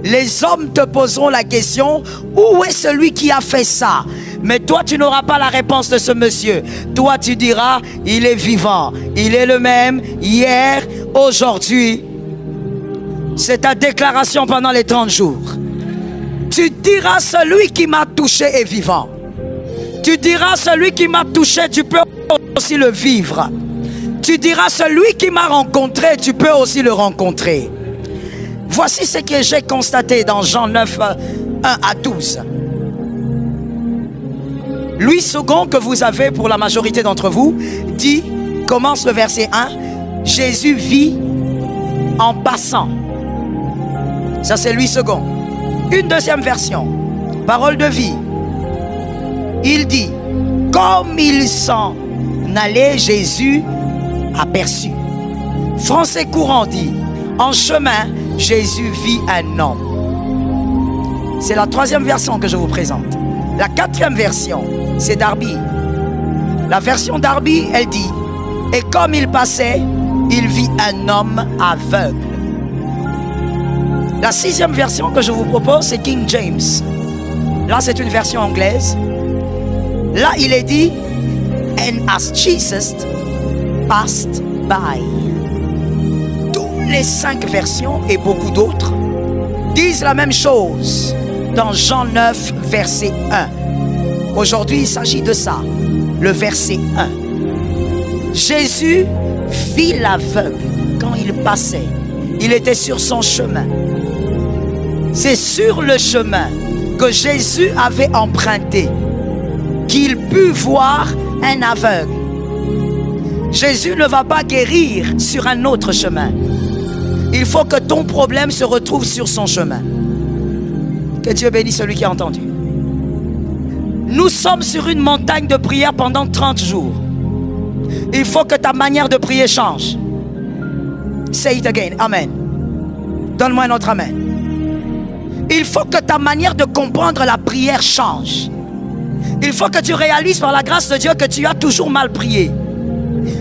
Les hommes te poseront la question, où est celui qui a fait ça? Mais toi, tu n'auras pas la réponse de ce monsieur. Toi, tu diras, il est vivant. Il est le même hier, aujourd'hui. C'est ta déclaration pendant les 30 jours. Tu diras, celui qui m'a touché est vivant. Tu diras, celui qui m'a touché, tu peux aussi le vivre. Tu diras, celui qui m'a rencontré, tu peux aussi le rencontrer. Voici ce que j'ai constaté dans Jean 9, 1 à 12. Louis II, que vous avez pour la majorité d'entre vous, dit, commence le verset 1, Jésus vit en passant. Ça c'est Louis II. Une deuxième version, parole de vie. Il dit, comme il s'en allait, Jésus aperçut. Français courant dit, en chemin, Jésus vit un homme. C'est la troisième version que je vous présente. La quatrième version, c'est Darby. La version Darby, elle dit, et comme il passait, il vit un homme aveugle. La sixième version que je vous propose, c'est King James. Là, c'est une version anglaise. Là, il est dit, and as Jesus passed by. Toutes les 5 versions et beaucoup d'autres disent la même chose dans Jean 9, verset 1. Aujourd'hui, il s'agit de ça, le verset 1. Jésus vit l'aveugle quand il passait. Il était sur son chemin. C'est sur le chemin que Jésus avait emprunté qu'il put voir un aveugle. Jésus ne va pas guérir sur un autre chemin. Il faut que ton problème se retrouve sur son chemin. Que Dieu bénisse celui qui a entendu. Nous sommes sur une montagne de prière pendant 30 jours. Il faut que ta manière de prier change. Say it again. Amen. Donne-moi un autre amen. Il faut que ta manière de comprendre la prière change. Il faut que tu réalises par la grâce de Dieu que tu as toujours mal prié.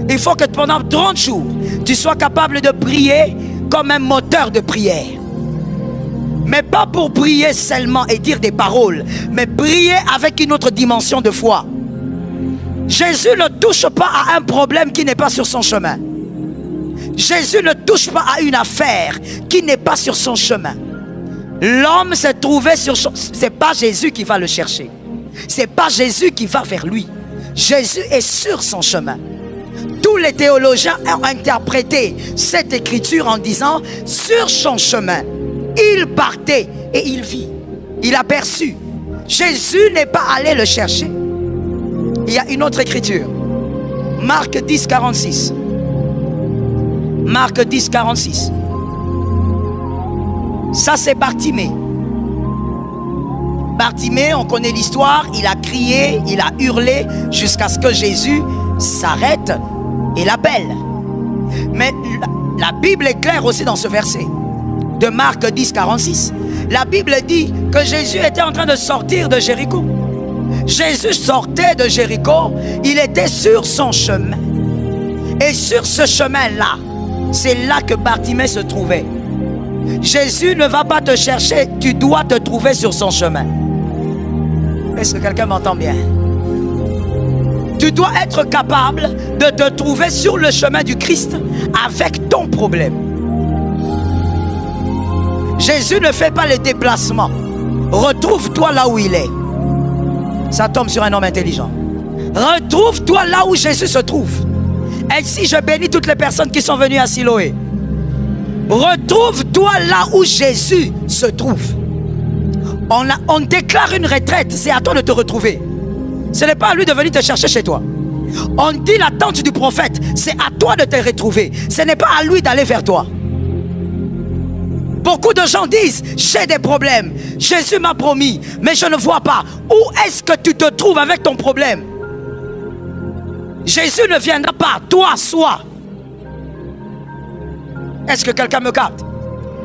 Il faut que pendant 30 jours, tu sois capable de prier comme un moteur de prière. Mais pas pour prier seulement et dire des paroles, mais prier avec une autre dimension de foi. Jésus ne touche pas à un problème qui n'est pas sur son chemin. Jésus ne touche pas à une affaire qui n'est pas sur son chemin. L'homme s'est trouvé sur son... C'est pas Jésus qui va le chercher. C'est pas Jésus qui va vers lui. Jésus est sur son chemin. Tous les théologiens ont interprété cette écriture en disant, sur son chemin, il partait et il vit. Il aperçut. Jésus n'est pas allé le chercher. Il y a une autre écriture. Marc 10, 46. Marc 10, 46. Ça c'est Bartimée. Bartimée, on connaît l'histoire, il a crié, il a hurlé jusqu'à ce que Jésus s'arrête et l'appelle. Mais la Bible est claire aussi dans ce verset de Marc 10, 46. La Bible dit que Jésus était en train de sortir de Jéricho. Jésus sortait de Jéricho, il était sur son chemin. Et sur ce chemin-là, c'est là que Bartimée se trouvait. Jésus ne va pas te chercher, tu dois te trouver sur son chemin. Est-ce que quelqu'un m'entend bien? Tu dois être capable de te trouver sur le chemin du Christ avec ton problème. Jésus ne fait pas les déplacements. Retrouve-toi là où il est. Ça tombe sur un homme intelligent. Retrouve-toi là où Jésus se trouve. Ainsi, je bénis toutes les personnes qui sont venues à Siloé. Retrouve-toi là où Jésus se trouve. On déclare une retraite, c'est à toi de te retrouver. Ce n'est pas à lui de venir te chercher chez toi. On dit l'attente du prophète, c'est à toi de te retrouver. Ce n'est pas à lui d'aller vers toi. Beaucoup de gens disent, j'ai des problèmes. Jésus m'a promis, mais je ne vois pas. Où est-ce que tu te trouves avec ton problème? Jésus ne viendra pas, toi, sois. Est-ce que quelqu'un me capte?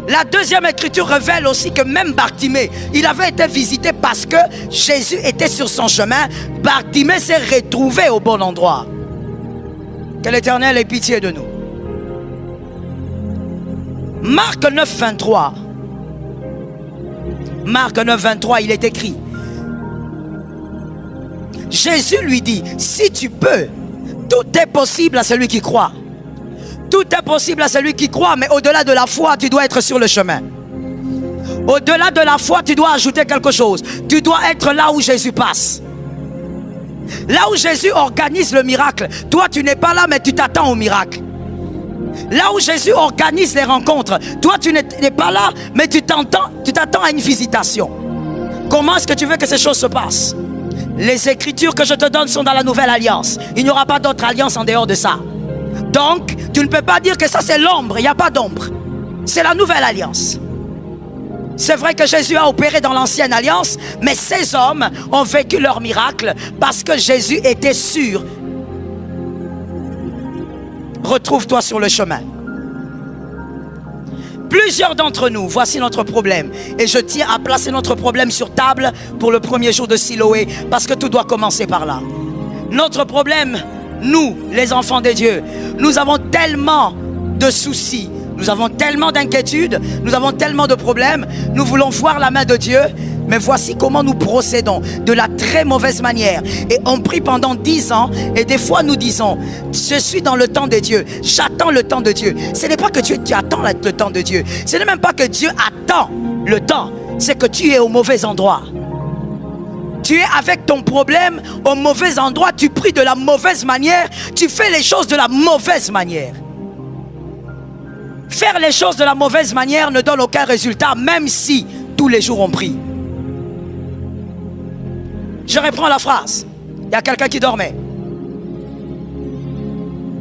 La deuxième écriture révèle aussi que même Bartimée, il avait été visité parce que Jésus était sur son chemin. Bartimée s'est retrouvé au bon endroit. Que l'Éternel ait pitié de nous. Marc 9, 23. Marc 9, 23, il est écrit. Jésus lui dit, si tu peux, tout est possible à celui qui croit. Tout est possible à celui qui croit, mais au-delà de la foi, tu dois être sur le chemin. Au-delà de la foi, tu dois ajouter quelque chose. Tu dois être là où Jésus passe. Là où Jésus organise le miracle. Toi, tu n'es pas là, mais tu t'attends au miracle. Là où Jésus organise les rencontres. Toi, tu n'es pas là, mais tu t'attends à une visitation. Comment est-ce que tu veux que ces choses se passent? Les écritures que je te donne sont dans la nouvelle alliance. Il n'y aura pas d'autre alliance en dehors de ça. Donc, tu ne peux pas dire que ça c'est l'ombre. Il n'y a pas d'ombre. C'est la nouvelle alliance. C'est vrai que Jésus a opéré dans l'ancienne alliance, mais ces hommes ont vécu leur miracle parce que Jésus était sûr. Retrouve-toi sur le chemin. Plusieurs d'entre nous, voici notre problème. Et je tiens à placer notre problème sur table pour le premier jour de Siloé, parce que tout doit commencer par là. Notre problème, nous, les enfants de Dieu, nous avons tellement de soucis, nous avons tellement d'inquiétudes, nous avons tellement de problèmes. Nous voulons voir la main de Dieu, mais voici comment nous procédons de la très mauvaise manière. Et on prie pendant 10 ans et des fois nous disons, je suis dans le temps de Dieu, j'attends le temps de Dieu. Ce n'est pas que tu attends le temps de Dieu, ce n'est même pas que Dieu attend le temps, c'est que tu es au mauvais endroit. Tu es avec ton problème au mauvais endroit, tu pries de la mauvaise manière, tu fais les choses de la mauvaise manière. Faire les choses de la mauvaise manière ne donne aucun résultat, même si tous les jours on prie. Je reprends la phrase. Il y a quelqu'un qui dormait.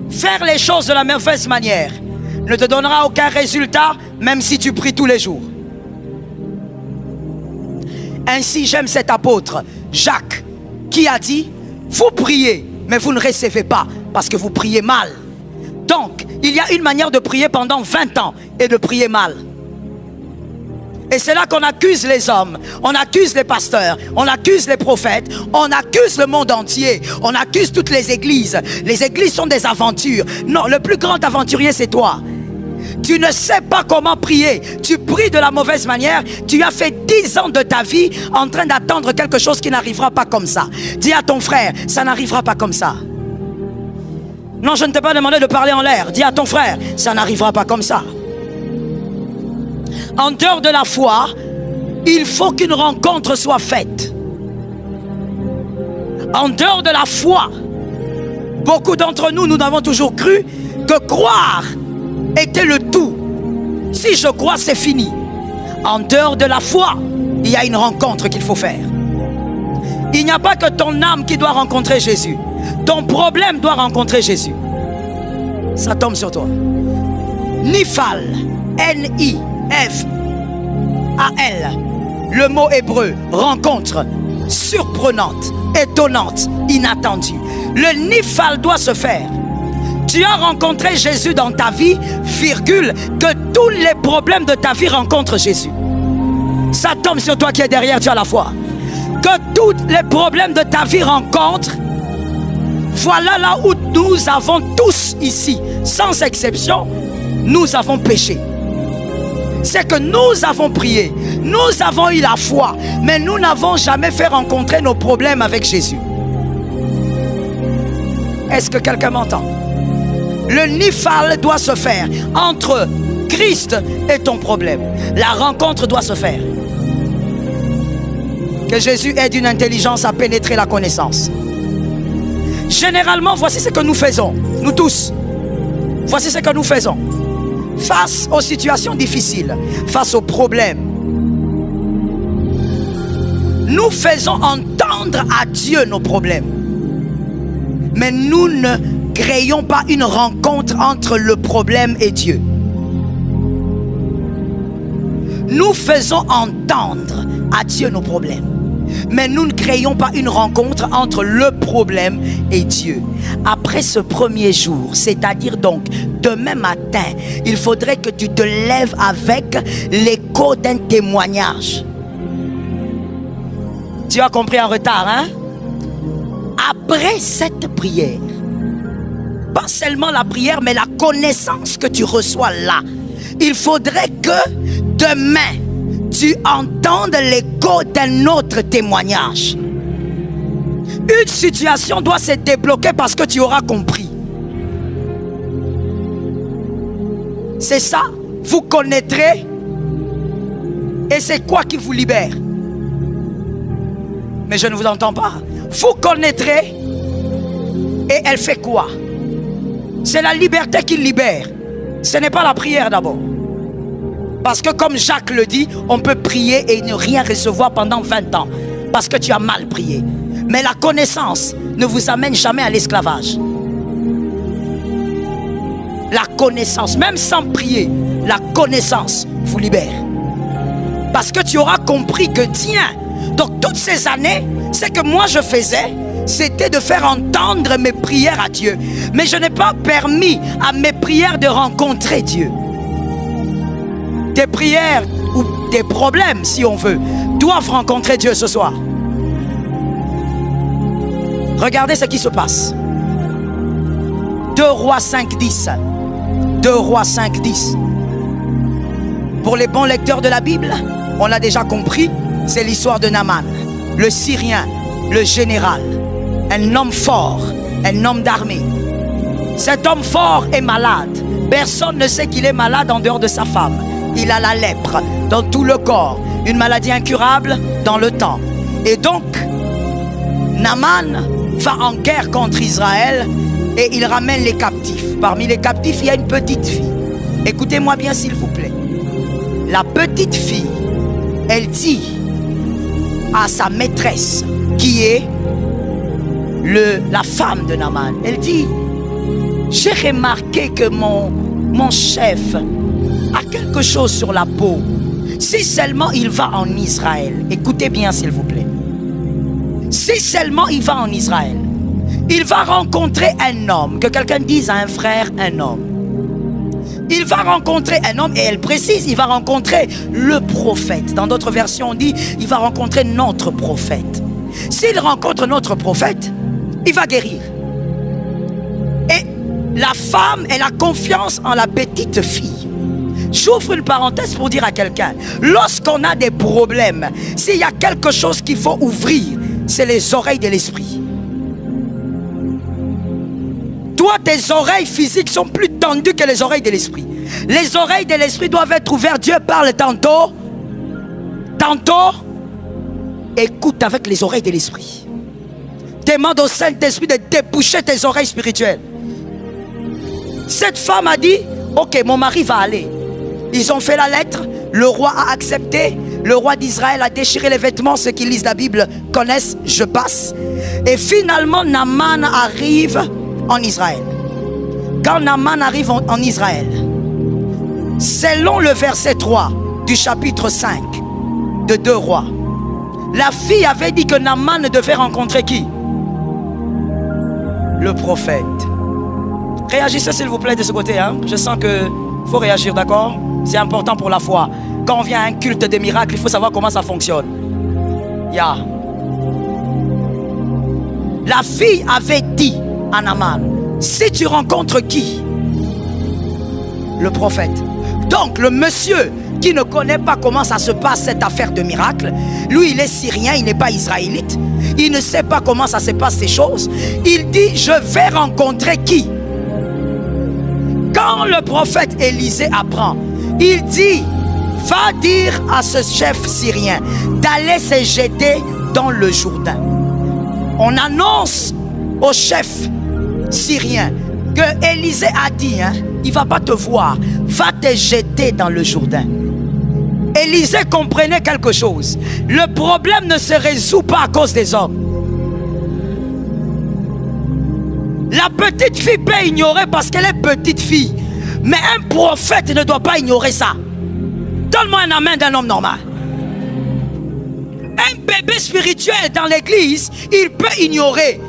Faire les choses de la mauvaise manière ne te donnera aucun résultat, même si tu pries tous les jours. Ainsi, j'aime cet apôtre, Jacques, qui a dit, vous priez, mais vous ne recevez pas, parce que vous priez mal. Donc, il y a une manière de prier pendant 20 ans et de prier mal. Et c'est là qu'on accuse les hommes, on accuse les pasteurs, on accuse les prophètes, on accuse le monde entier, on accuse toutes les églises. Les églises sont des aventures. Non, le plus grand aventurier, c'est toi. Tu ne sais pas comment prier, tu pries de la mauvaise manière, tu as fait 10 ans de ta vie en train d'attendre quelque chose qui n'arrivera pas comme ça. Dis à ton frère, ça n'arrivera pas comme ça. Non, je ne t'ai pas demandé de parler en l'air. Dis à ton frère, ça n'arrivera pas comme ça. En dehors de la foi, il faut qu'une rencontre soit faite. En dehors de la foi, beaucoup d'entre nous, nous avons toujours cru que croire était le tout. Si je crois, c'est fini. En dehors de la foi, il y a une rencontre qu'il faut faire. Il n'y a pas que ton âme qui doit rencontrer Jésus. Ton problème doit rencontrer Jésus. Ça tombe sur toi. Nifal, N-I-F-A-L, le mot hébreu, rencontre, surprenante, étonnante, inattendue. Le Nifal doit se faire. Tu as rencontré Jésus dans ta vie, virgule, que tous les problèmes de ta vie rencontrent Jésus. Ça tombe sur toi qui est derrière, tu as la foi. Que tous les problèmes de ta vie rencontrent. Voilà là où nous avons tous ici, sans exception, nous avons péché. C'est que nous avons prié, nous avons eu la foi, mais nous n'avons jamais fait rencontrer nos problèmes avec Jésus. Est-ce que quelqu'un m'entend? Le nifal doit se faire entre Christ et ton problème. La rencontre doit se faire. Que Jésus aide une intelligence à pénétrer la connaissance. Généralement, voici ce que nous faisons, nous tous. Voici ce que nous faisons. Face aux situations difficiles, face aux problèmes, nous faisons entendre à Dieu nos problèmes. Mais nous ne créons pas une rencontre entre le problème et Dieu. Nous faisons entendre à Dieu nos problèmes. Mais nous ne créons pas une rencontre entre le problème et Dieu. Après ce premier jour, c'est-à-dire donc demain matin, il faudrait que tu te lèves avec l'écho d'un témoignage. Tu as compris en retard, hein? Après cette prière, pas seulement la prière, mais la connaissance que tu reçois là, il faudrait que demain, tu entendes l'écho d'un autre témoignage. Une situation doit se débloquer parce que tu auras compris. C'est ça, vous connaîtrez. Et c'est quoi qui vous libère? Mais je ne vous entends pas. Vous connaîtrez. Et elle fait quoi? C'est la liberté qui libère. Ce n'est pas la prière d'abord. Parce que comme Jacques le dit, on peut prier et ne rien recevoir pendant 20 ans. Parce que tu as mal prié. Mais la connaissance ne vous amène jamais à l'esclavage. La connaissance, même sans prier, la connaissance vous libère. Parce que tu auras compris que tiens, donc toutes ces années, ce que moi je faisais, c'était de faire entendre mes prières à Dieu. Mais je n'ai pas permis à mes prières de rencontrer Dieu. Tes prières ou tes problèmes, si on veut, doivent rencontrer Dieu ce soir. Regardez ce qui se passe. 2 Rois 5:10. 2 Rois 5:10. Pour les bons lecteurs de la Bible, on l'a déjà compris, c'est l'histoire de Naaman, le Syrien, le général, un homme fort, un homme d'armée. Cet homme fort est malade. Personne ne sait qu'il est malade en dehors de sa femme. Il a la lèpre dans tout le corps, une maladie incurable dans le temps. Et donc, Naaman va en guerre contre Israël et il ramène les captifs. Parmi les captifs, il y a une petite fille. Écoutez-moi bien s'il vous plaît. La petite fille, elle dit à sa maîtresse, qui est la femme de Naaman, elle dit: j'ai remarqué que mon chef a quelque chose sur la peau. Si seulement il va en Israël, écoutez bien s'il vous plaît. Si seulement il va en Israël, il va rencontrer un homme, que quelqu'un dise à un frère, un homme. Il va rencontrer un homme, et elle précise, il va rencontrer le prophète. Dans d'autres versions, on dit, il va rencontrer notre prophète. S'il rencontre notre prophète, il va guérir. Et la femme, elle a confiance en la petite fille. J'ouvre une parenthèse pour dire à quelqu'un, lorsqu'on a des problèmes, s'il y a quelque chose qu'il faut ouvrir, c'est les oreilles de l'esprit. Toi, tes oreilles physiques sont plus tendues que les oreilles de l'esprit. Les oreilles de l'esprit doivent être ouvertes. Dieu parle tantôt. Écoute avec les oreilles de l'esprit. Demande au Saint-Esprit de déboucher tes oreilles spirituelles. Cette femme a dit, ok, mon mari va aller. Ils ont fait la lettre, le roi a accepté. Le roi d'Israël a déchiré les vêtements. Ceux qui lisent la Bible connaissent, je passe. Et finalement, Naaman arrive en Israël. Quand Naaman arrive en Israël, selon le verset 3 du chapitre 5 de 2 Rois, la fille avait dit que Naaman devait rencontrer qui? Le prophète. Réagissez s'il vous plaît de ce côté, hein? Je sens que faut réagir, d'accord? C'est important pour la foi. Quand on vient à un culte des miracles, il faut savoir comment ça fonctionne. La fille avait dit à Naaman, si tu rencontres qui? Le prophète. Donc le monsieur qui ne connaît pas comment ça se passe cette affaire de miracle, lui il est syrien, il n'est pas israélite, il ne sait pas comment ça se passe ces choses. Il dit, je vais rencontrer qui? Quand le prophète Élisée apprend, il dit, va dire à ce chef syrien d'aller se jeter dans le Jourdain. On annonce au chef syrien que Élisée a dit, il ne va pas te voir, va te jeter dans le Jourdain. Élisée comprenait quelque chose. Le problème ne se résout pas à cause des hommes. La petite fille peut ignorer parce qu'elle est petite fille. Mais un prophète ne doit pas ignorer ça. Donne-moi un amen d'un homme normal. Un bébé spirituel dans l'église, il peut ignorer.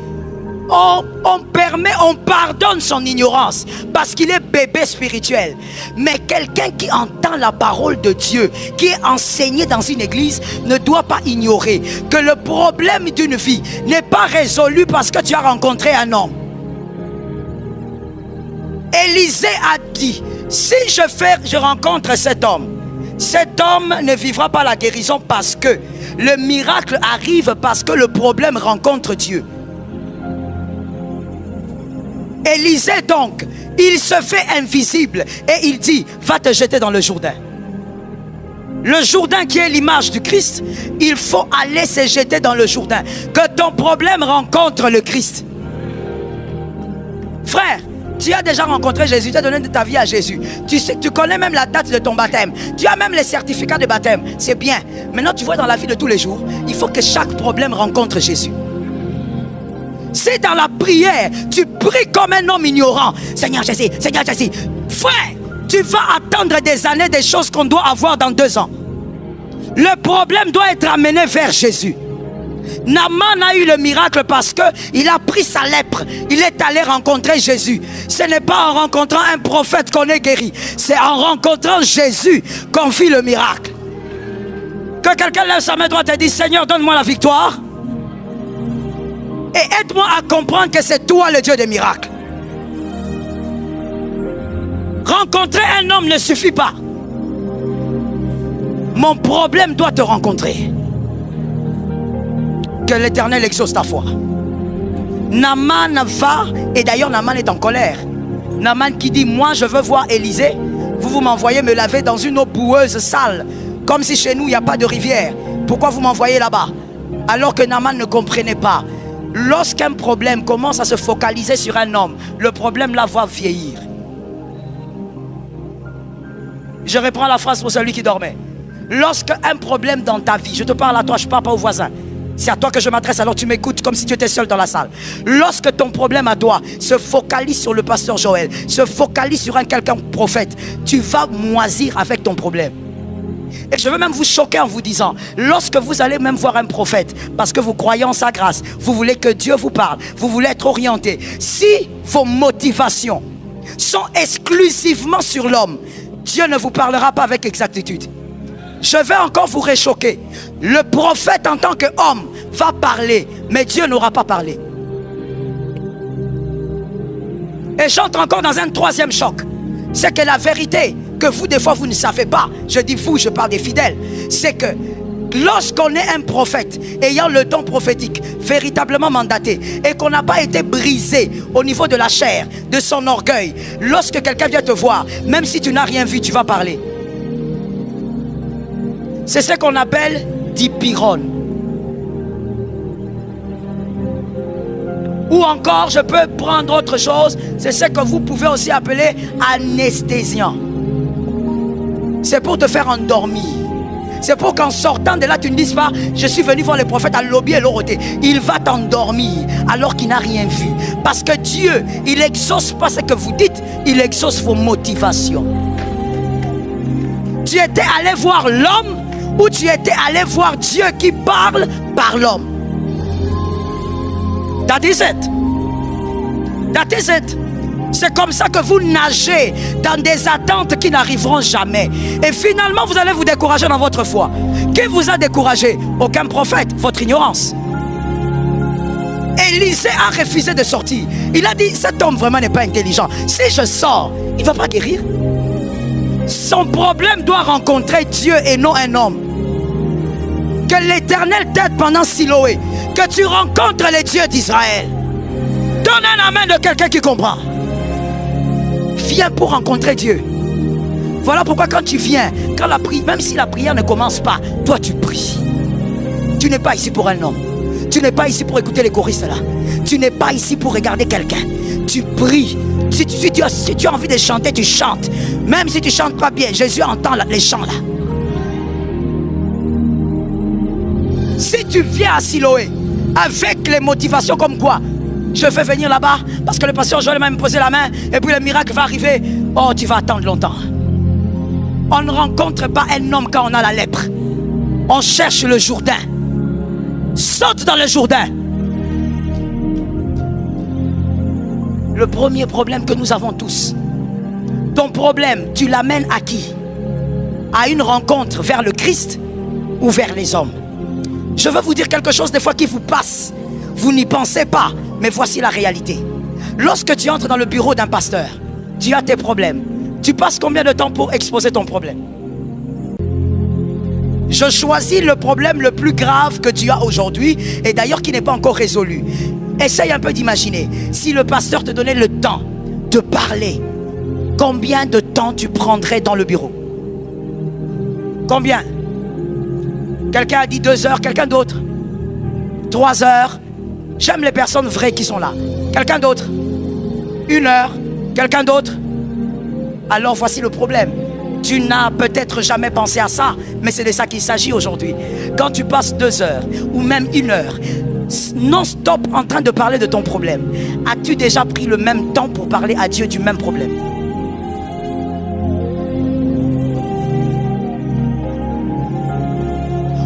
On pardonne son ignorance parce qu'il est bébé spirituel. Mais quelqu'un qui entend la parole de Dieu, qui est enseigné dans une église, ne doit pas ignorer que le problème d'une vie n'est pas résolu parce que tu as rencontré un homme. Élisée a dit, si je rencontre cet homme, Cet homme ne vivra pas la guérison parce que le miracle arrive parce que le problème rencontre Dieu. Élisée donc, il se fait invisible et il dit, va te jeter dans le Jourdain. Le Jourdain qui est l'image du Christ, il faut aller se jeter dans le Jourdain. Que ton problème rencontre le Christ. Frère, tu as déjà rencontré Jésus, tu as donné ta vie à Jésus. Tu connais même la date de ton baptême. Tu as même les certificats de baptême. C'est bien. Maintenant, tu vois dans la vie de tous les jours, il faut que chaque problème rencontre Jésus. Si dans la prière, tu pries comme un homme ignorant, Seigneur Jésus, frère, tu vas attendre des années, des choses qu'on doit avoir dans 2 ans. Le problème doit être amené vers Jésus. Naaman a eu le miracle parce qu'il a pris sa lèpre. Il est allé rencontrer Jésus. Ce n'est pas en rencontrant un prophète qu'on est guéri. C'est en rencontrant Jésus qu'on vit le miracle. Que quelqu'un lève sa main droite et dise, Seigneur, donne-moi la victoire. Et aide-moi à comprendre que c'est toi le Dieu des miracles. Rencontrer un homme ne suffit pas. Mon problème doit te rencontrer. Que l'Éternel exauce ta foi. Naaman va, et d'ailleurs Naaman est en colère. Naaman qui dit, moi je veux voir Élisée. Vous m'envoyez me laver dans une eau boueuse, sale. Comme si chez nous il n'y a pas de rivière. Pourquoi vous m'envoyez là-bas? Alors que Naaman ne comprenait pas. Lorsqu'un problème commence à se focaliser sur un homme, le problème là va vieillir. Je reprends la phrase pour celui qui dormait. Lorsqu'un problème dans ta vie, je te parle à toi, je ne parle pas au voisin. C'est à toi que je m'adresse, alors tu m'écoutes comme si tu étais seul dans la salle. Lorsque ton problème à toi se focalise sur le pasteur Joël, se focalise sur un quelqu'un prophète, tu vas moisir avec ton problème. Et je veux même vous choquer en vous disant, lorsque vous allez même voir un prophète, parce que vous croyez en sa grâce, vous voulez que Dieu vous parle, vous voulez être orienté. Si vos motivations sont exclusivement sur l'homme, Dieu ne vous parlera pas avec exactitude. Je vais encore vous réchoquer. Le prophète en tant qu'homme va parler, mais Dieu n'aura pas parlé. Et j'entre encore dans un 3e choc. C'est que la vérité que vous, des fois, vous ne savez pas, je dis vous, je parle des fidèles, c'est que lorsqu'on est un prophète ayant le don prophétique véritablement mandaté et qu'on n'a pas été brisé au niveau de la chair, de son orgueil, lorsque quelqu'un vient te voir, même si tu n'as rien vu, tu vas parler. C'est ce qu'on appelle dipyrone. Ou encore, je peux prendre autre chose, c'est ce que vous pouvez aussi appeler anesthésiant. C'est pour te faire endormir. C'est pour qu'en sortant de là, tu ne dises pas, je suis venu voir le prophète à Lobi et Loroté. Il va t'endormir alors qu'il n'a rien vu. Parce que Dieu, il n'exauce pas ce que vous dites, il exauce vos motivations. Tu étais allé voir l'homme ou tu étais allé voir Dieu qui parle par l'homme? That is it. That is it. C'est comme ça que vous nagez dans des attentes qui n'arriveront jamais. Et finalement, vous allez vous décourager dans votre foi. Qui vous a découragé? Aucun prophète, votre ignorance. Élisée a refusé de sortir. Il a dit, cet homme vraiment n'est pas intelligent. Si je sors, il ne va pas guérir. Son problème doit rencontrer Dieu et non un homme. Que l'Éternel t'aide pendant Siloé. Que tu rencontres les dieux d'Israël. Donne un amen de quelqu'un qui comprend. Viens pour rencontrer Dieu. Voilà pourquoi quand tu viens, quand la prière, même si la prière ne commence pas, toi tu pries. Tu n'es pas ici pour un homme. Tu n'es pas ici pour écouter les choristes là. Tu n'es pas ici pour regarder quelqu'un. Tu pries. Si tu as envie de chanter, tu chantes. Même si tu ne chantes pas bien, Jésus entend les chants là. Si tu viens à Siloé avec les motivations comme quoi, je vais venir là-bas parce que le pasteur Joël m'a posé la main et puis le miracle va arriver. Oh, tu vas attendre longtemps. On ne rencontre pas un homme quand on a la lèpre. On cherche le Jourdain. Saute dans le Jourdain. Le premier problème que nous avons tous. Ton problème, tu l'amènes à qui? À une rencontre vers le Christ ou vers les hommes? Je veux vous dire quelque chose des fois qui vous passe. Vous n'y pensez pas, mais voici la réalité. Lorsque tu entres dans le bureau d'un pasteur, tu as tes problèmes. Tu passes combien de temps pour exposer ton problème? Je choisis le problème le plus grave que tu as aujourd'hui et d'ailleurs qui n'est pas encore résolu. Essaye un peu d'imaginer. Si le pasteur te donnait le temps de parler, combien de temps tu prendrais dans le bureau? Combien? Quelqu'un a dit 2 heures, quelqu'un d'autre 3 heures. J'aime les personnes vraies qui sont là. Quelqu'un d'autre 1 heure, quelqu'un d'autre? Alors voici le problème. Tu n'as peut-être jamais pensé à ça, mais c'est de ça qu'il s'agit aujourd'hui. Quand tu passes 2 heures ou même 1 heure non-stop en train de parler de ton problème, as-tu déjà pris le même temps pour parler à Dieu du même problème?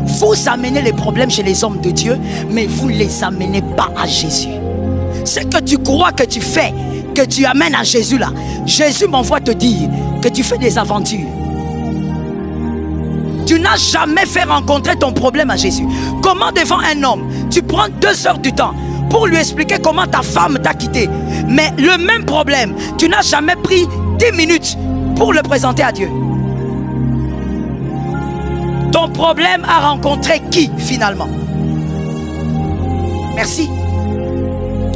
Vous amenez les problèmes chez les hommes de Dieu, mais vous ne les amenez pas à Jésus. Ce que tu crois que tu fais, que tu amènes à Jésus là, Jésus m'envoie te dire que tu fais des aventures. Tu n'as jamais fait rencontrer ton problème à Jésus. Comment devant un homme, tu prends 2 heures du temps pour lui expliquer comment ta femme t'a quitté, mais le même problème, tu n'as jamais pris 10 minutes pour le présenter à Dieu. Ton problème a rencontré qui finalement? Merci.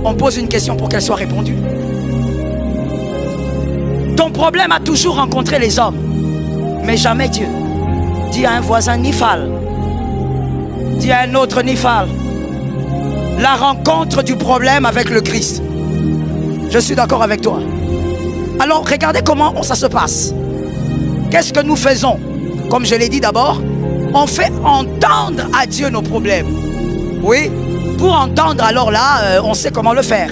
On pose une question pour qu'elle soit répondue. Ton problème a toujours rencontré les hommes, mais jamais Dieu. Dis à un voisin Nifal. Dis à un autre Nifal. La rencontre du problème avec le Christ. Je suis d'accord avec toi. Alors regardez comment ça se passe. Qu'est-ce que nous faisons? Comme je l'ai dit d'abord, on fait entendre à Dieu nos problèmes. Oui, pour entendre, alors là, on sait comment le faire.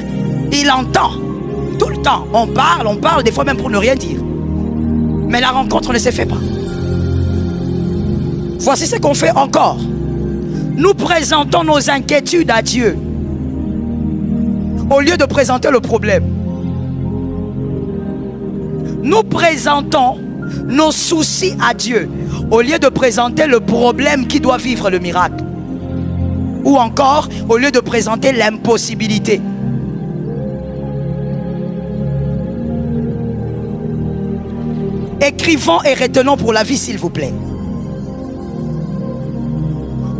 Il entend tout le temps. On parle, des fois même pour ne rien dire. Mais la rencontre ne se fait pas. Voici ce qu'on fait encore. Nous présentons nos inquiétudes à Dieu au lieu de présenter le problème. Nous présentons nos soucis à Dieu au lieu de présenter le problème qui doit vivre le miracle. Ou encore, au lieu de présenter l'impossibilité. Écrivons et retenons pour la vie, s'il vous plaît.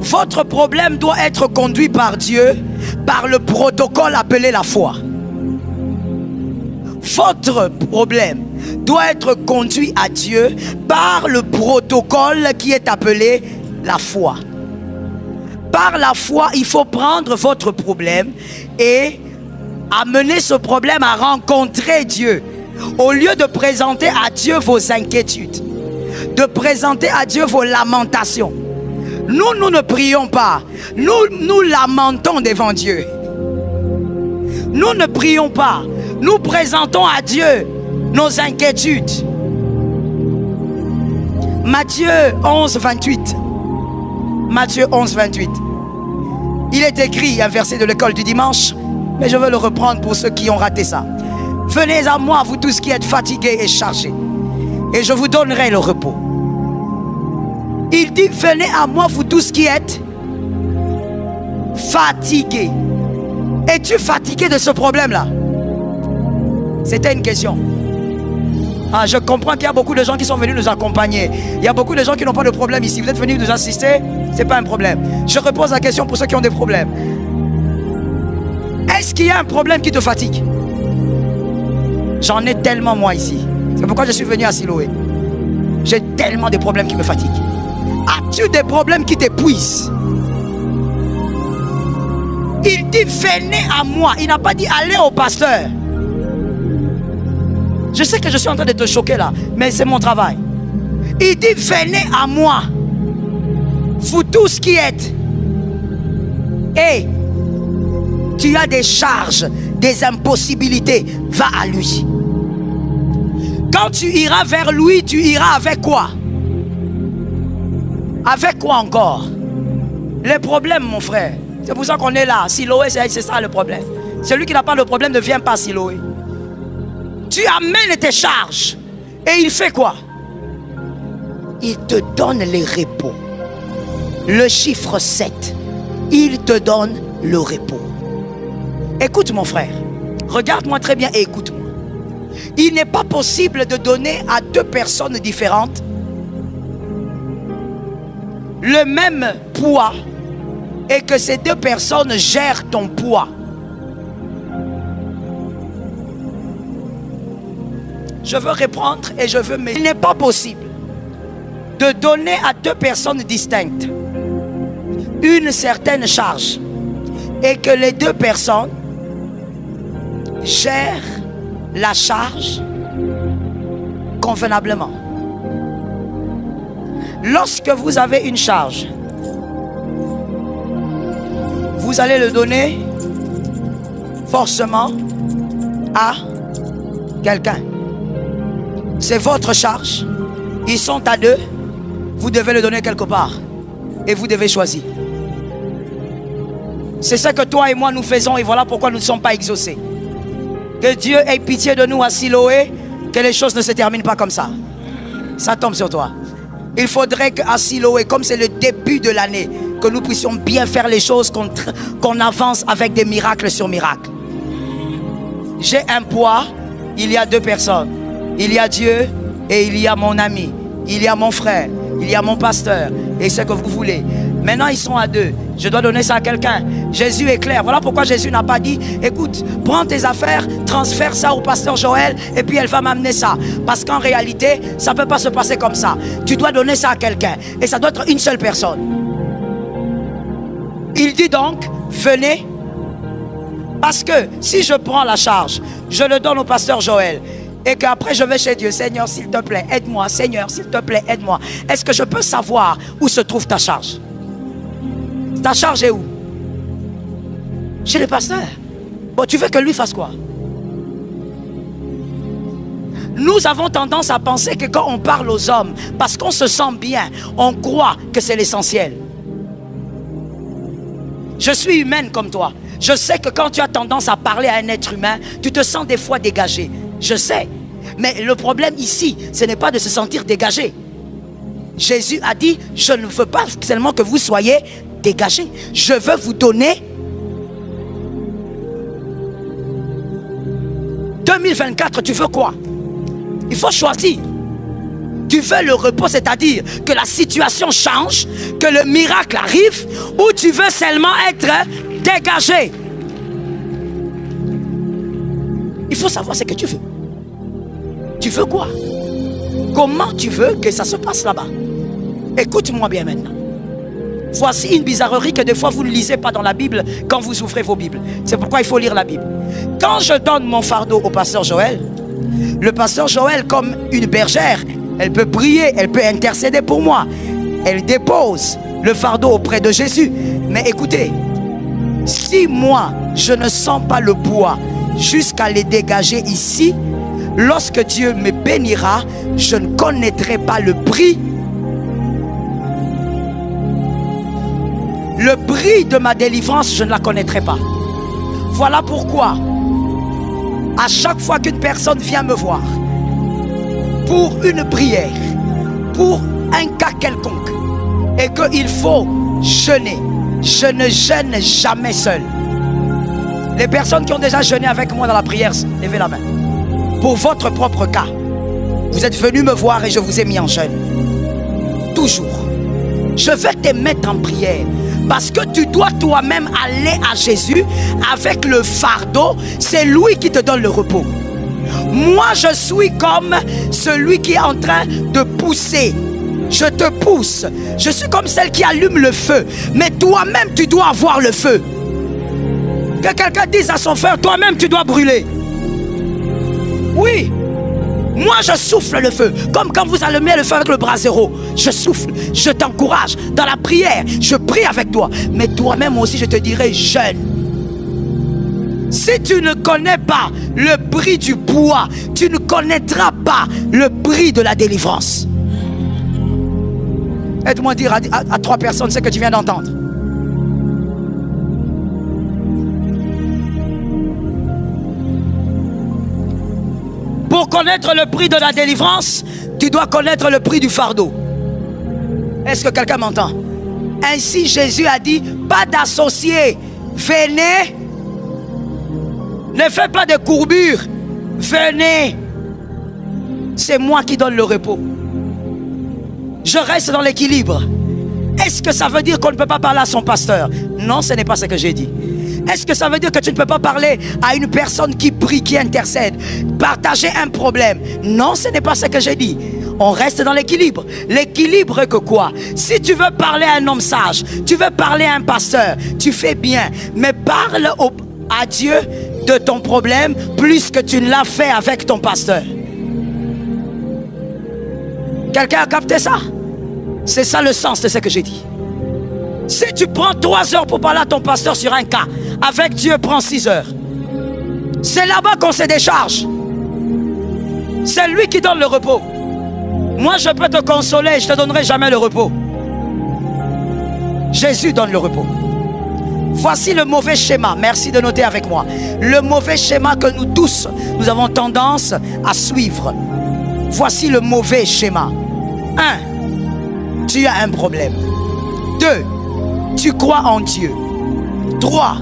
Votre problème doit être conduit par Dieu, par le protocole appelé la foi. Votre problème doit être conduit à Dieu par le protocole qui est appelé la foi. Par la foi, il faut prendre votre problème et amener ce problème à rencontrer Dieu. Au lieu de présenter à Dieu vos inquiétudes, de présenter à Dieu vos lamentations. Nous ne prions pas. Nous lamentons devant Dieu. Nous ne prions pas. Nous présentons à Dieu nos inquiétudes. Matthieu 11, 28. Matthieu 11, 28. Il est écrit, un verset de l'école du dimanche, mais je veux le reprendre pour ceux qui ont raté ça. Venez à moi, vous tous qui êtes fatigués et chargés, et je vous donnerai le repos. Il dit, venez à moi, vous tous qui êtes fatigués. Es-tu fatigué de ce problème-là? C'était une question. Ah, je comprends qu'il y a beaucoup de gens qui sont venus nous accompagner. Il y a beaucoup de gens qui n'ont pas de problème ici. Vous êtes venus nous assister, ce n'est pas un problème. Je repose la question pour ceux qui ont des problèmes. Est-ce qu'il y a un problème qui te fatigue? J'en ai tellement moi ici. C'est pourquoi je suis venu à Siloé. J'ai tellement de problèmes qui me fatiguent. As-tu des problèmes qui t'épuisent? Il dit venez à moi. Il n'a pas dit allez au pasteur. Je sais que je suis en train de te choquer là, mais c'est mon travail. Il dit venez à moi, vous tous qui êtes. Et tu as des charges, des impossibilités, va à lui. Quand tu iras vers lui, tu iras avec quoi? Avec quoi encore? Les problèmes, mon frère. C'est pour ça qu'on est là. Siloé, c'est ça le problème. Celui qui n'a pas de problème ne vient pas à Siloé. Tu amènes tes charges. Et il fait quoi? Il te donne les repos. Le chiffre 7. Il te donne le repos. Écoute mon frère. Regarde-moi très bien et écoute-moi. Il n'est pas possible de donner à deux personnes différentes le même poids et que ces deux personnes gèrent ton poids. Je veux reprendre et je veux... Mais il n'est pas possible de donner à deux personnes distinctes une certaine charge et que les deux personnes gèrent la charge convenablement. Lorsque vous avez une charge, vous allez le donner forcément à quelqu'un. C'est votre charge. Ils sont à deux. Vous devez le donner quelque part. Et vous devez choisir. C'est ce que toi et moi nous faisons. Et voilà pourquoi nous ne sommes pas exaucés. Que Dieu ait pitié de nous à Siloé. Que les choses ne se terminent pas comme ça. Ça tombe sur toi. Il faudrait qu'à Siloé, comme c'est le début de l'année, que nous puissions bien faire les choses, qu'on avance avec des miracles sur miracles. J'ai un poids. Il y a deux personnes. Il y a Dieu et il y a mon ami. Il y a mon frère. Il y a mon pasteur. Et ce que vous voulez. Maintenant, ils sont à deux. Je dois donner ça à quelqu'un. Jésus est clair. Voilà pourquoi Jésus n'a pas dit, écoute, prends tes affaires, transfère ça au pasteur Joël et puis elle va m'amener ça. Parce qu'en réalité, ça ne peut pas se passer comme ça. Tu dois donner ça à quelqu'un. Et ça doit être une seule personne. Il dit donc, venez. Parce que si je prends la charge, je le donne au pasteur Joël. Et qu'après je vais chez Dieu. Seigneur, s'il te plaît, aide-moi. Seigneur, s'il te plaît, aide-moi. Est-ce que je peux savoir où se trouve ta charge? Ta charge est où? Chez le pasteur. Bon, tu veux que lui fasse quoi? Nous avons tendance à penser que quand on parle aux hommes, parce qu'on se sent bien, on croit que c'est l'essentiel. Je suis humaine comme toi. Je sais que quand tu as tendance à parler à un être humain, tu te sens des fois dégagé. Je sais. Mais le problème ici, ce n'est pas de se sentir dégagé. Jésus a dit, je ne veux pas seulement que vous soyez dégagés. Je veux vous donner 2024, tu veux quoi? Il faut choisir. Tu veux le repos, c'est-à-dire que la situation change, que le miracle arrive, ou tu veux seulement être dégagé? Il faut savoir ce que tu veux. Tu veux quoi? Comment tu veux que ça se passe là-bas? Écoute-moi bien maintenant. Voici une bizarrerie que des fois vous ne lisez pas dans la Bible quand vous ouvrez vos Bibles. C'est pourquoi il faut lire la Bible. Quand je donne mon fardeau au pasteur Joël, le pasteur Joël, comme une bergère, elle peut prier, elle peut intercéder pour moi. Elle dépose le fardeau auprès de Jésus. Mais écoutez, si moi je ne sens pas le poids jusqu'à les dégager ici, lorsque Dieu me bénira, je ne connaîtrai pas le prix. Le prix de ma délivrance, je ne la connaîtrai pas. Voilà pourquoi, à chaque fois qu'une personne vient me voir, pour une prière, pour un cas quelconque, et qu'il faut jeûner, je ne jeûne jamais seul. Les personnes qui ont déjà jeûné avec moi dans la prière, levez la main. Pour votre propre cas, vous êtes venu me voir et je vous ai mis en jeûne. Toujours. Je vais te mettre en prière. Parce que tu dois toi-même aller à Jésus avec le fardeau. C'est lui qui te donne le repos. Moi, je suis comme celui qui est en train de pousser. Je te pousse. Je suis comme celle qui allume le feu. Mais toi-même, tu dois avoir le feu. Que quelqu'un dise à son frère, toi-même, tu dois brûler. Oui. Moi, je souffle le feu. Comme quand vous allumez le feu avec le brasero. Je souffle, je t'encourage. Dans la prière, je prie avec toi. Mais toi-même aussi, je te dirai, jeûne. Si tu ne connais pas le prix du poids, tu ne connaîtras pas le prix de la délivrance. Aide-moi à dire à 3 personnes ce que tu viens d'entendre. Pour connaître le prix de la délivrance, tu dois connaître le prix du fardeau. Est-ce que quelqu'un m'entend? Ainsi Jésus a dit, pas d'associés, venez. Ne faites pas de courbures, venez. C'est moi qui donne le repos. Je reste dans l'équilibre. Est-ce que ça veut dire qu'on ne peut pas parler à son pasteur? Non, ce n'est pas ce que j'ai dit. Est-ce que ça veut dire que tu ne peux pas parler à une personne qui prie, qui intercède, partager un problème? Non, ce n'est pas ce que j'ai dit. On reste dans l'équilibre. L'équilibre que quoi? Si tu veux parler à un homme sage, tu veux parler à un pasteur, tu fais bien. Mais parle à Dieu de ton problème plus que tu ne l'as fait avec ton pasteur. Quelqu'un a capté ça? C'est ça le sens de ce que j'ai dit. Si tu prends 3 heures pour parler à ton pasteur sur un cas, avec Dieu prends 6 heures. C'est là-bas qu'on se décharge. C'est lui qui donne le repos. Moi je peux te consoler, je ne te donnerai jamais le repos. Jésus donne le repos. Voici le mauvais schéma, merci de noter avec moi. Le mauvais schéma que nous tous, nous avons tendance à suivre. Voici le mauvais schéma. 1. Tu as un problème. 2. Tu crois en Dieu. 3.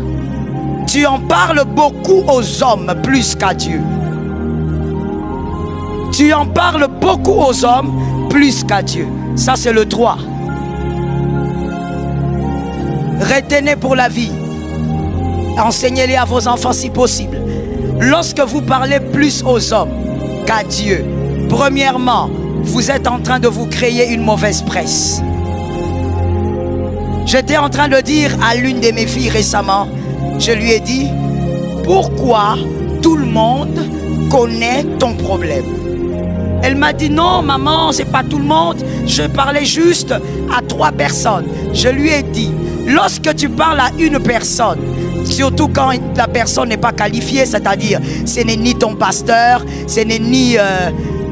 Tu en parles beaucoup aux hommes plus qu'à Dieu. Tu en parles beaucoup aux hommes plus qu'à Dieu. Ça c'est le 3. Retenez pour la vie. Enseignez-les à vos enfants si possible. Lorsque vous parlez plus aux hommes qu'à Dieu, premièrement, vous êtes en train de vous créer une mauvaise presse. J'étais en train de dire à l'une de mes filles récemment, je lui ai dit, pourquoi tout le monde connaît ton problème? Elle m'a dit, non maman, c'est pas tout le monde, je parlais juste à 3 personnes. Je lui ai dit, lorsque tu parles à une personne, surtout quand la personne n'est pas qualifiée, c'est-à-dire ce n'est ni ton pasteur, ce n'est ni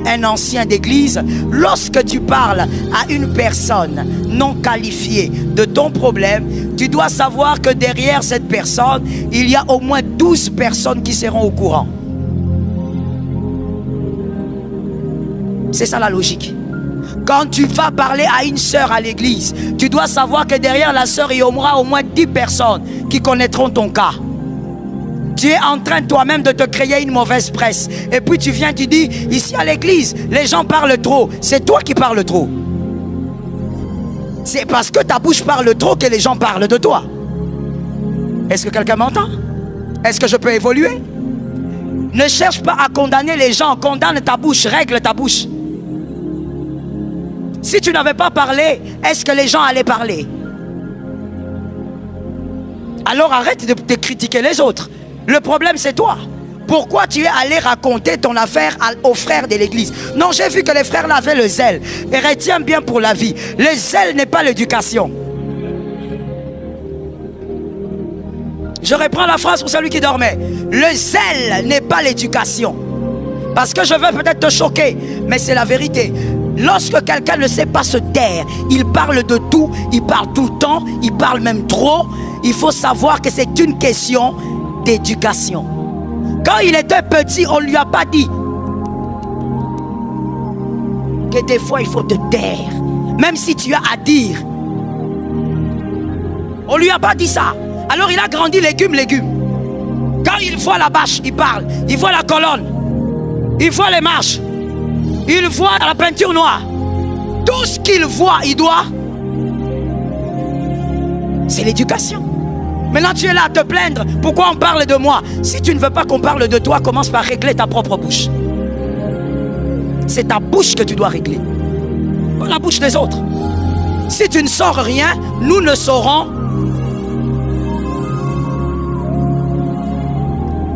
un ancien d'église, lorsque tu parles à une personne non qualifiée de ton problème, tu dois savoir que derrière cette personne, il y a au moins 12 personnes qui seront au courant. C'est ça la logique. Quand tu vas parler à une sœur à l'église, tu dois savoir que derrière la sœur, il y aura au moins 10 personnes qui connaîtront ton cas. Tu es en train toi-même de te créer une mauvaise presse. Et puis tu viens, tu dis, ici à l'église, les gens parlent trop. C'est toi qui parles trop. C'est parce que ta bouche parle trop que les gens parlent de toi. Est-ce que quelqu'un m'entend? Est-ce que je peux évoluer? Ne cherche pas à condamner les gens. Condamne ta bouche, règle ta bouche. Si tu n'avais pas parlé, est-ce que les gens allaient parler? Alors arrête de critiquer les autres. Le problème c'est toi. Pourquoi tu es allé raconter ton affaire aux frères de l'église? Non, j'ai vu que les frères là avaient le zèle. Et retiens bien pour la vie, le zèle n'est pas l'éducation. Je reprends la phrase pour celui qui dormait. Le zèle n'est pas l'éducation. Parce que je veux peut-être te choquer, mais c'est la vérité. Lorsque quelqu'un ne sait pas se taire, il parle de tout, il parle tout le temps, il parle même trop. Il faut savoir que c'est une question d'éducation. Quand il était petit, on ne lui a pas dit que des fois il faut te taire, même si tu as à dire. On ne lui a pas dit ça. Alors il a grandi légumes. Quand il voit la bâche, il parle. Il voit la colonne, il voit les marches, il voit la peinture noire. Tout ce qu'il voit, il doit. C'est l'éducation. Maintenant tu es là à te plaindre. Pourquoi on parle de moi? Si tu ne veux pas qu'on parle de toi, commence par régler ta propre bouche. C'est ta bouche que tu dois régler, pas la bouche des autres. Si tu ne sors rien, nous ne saurons.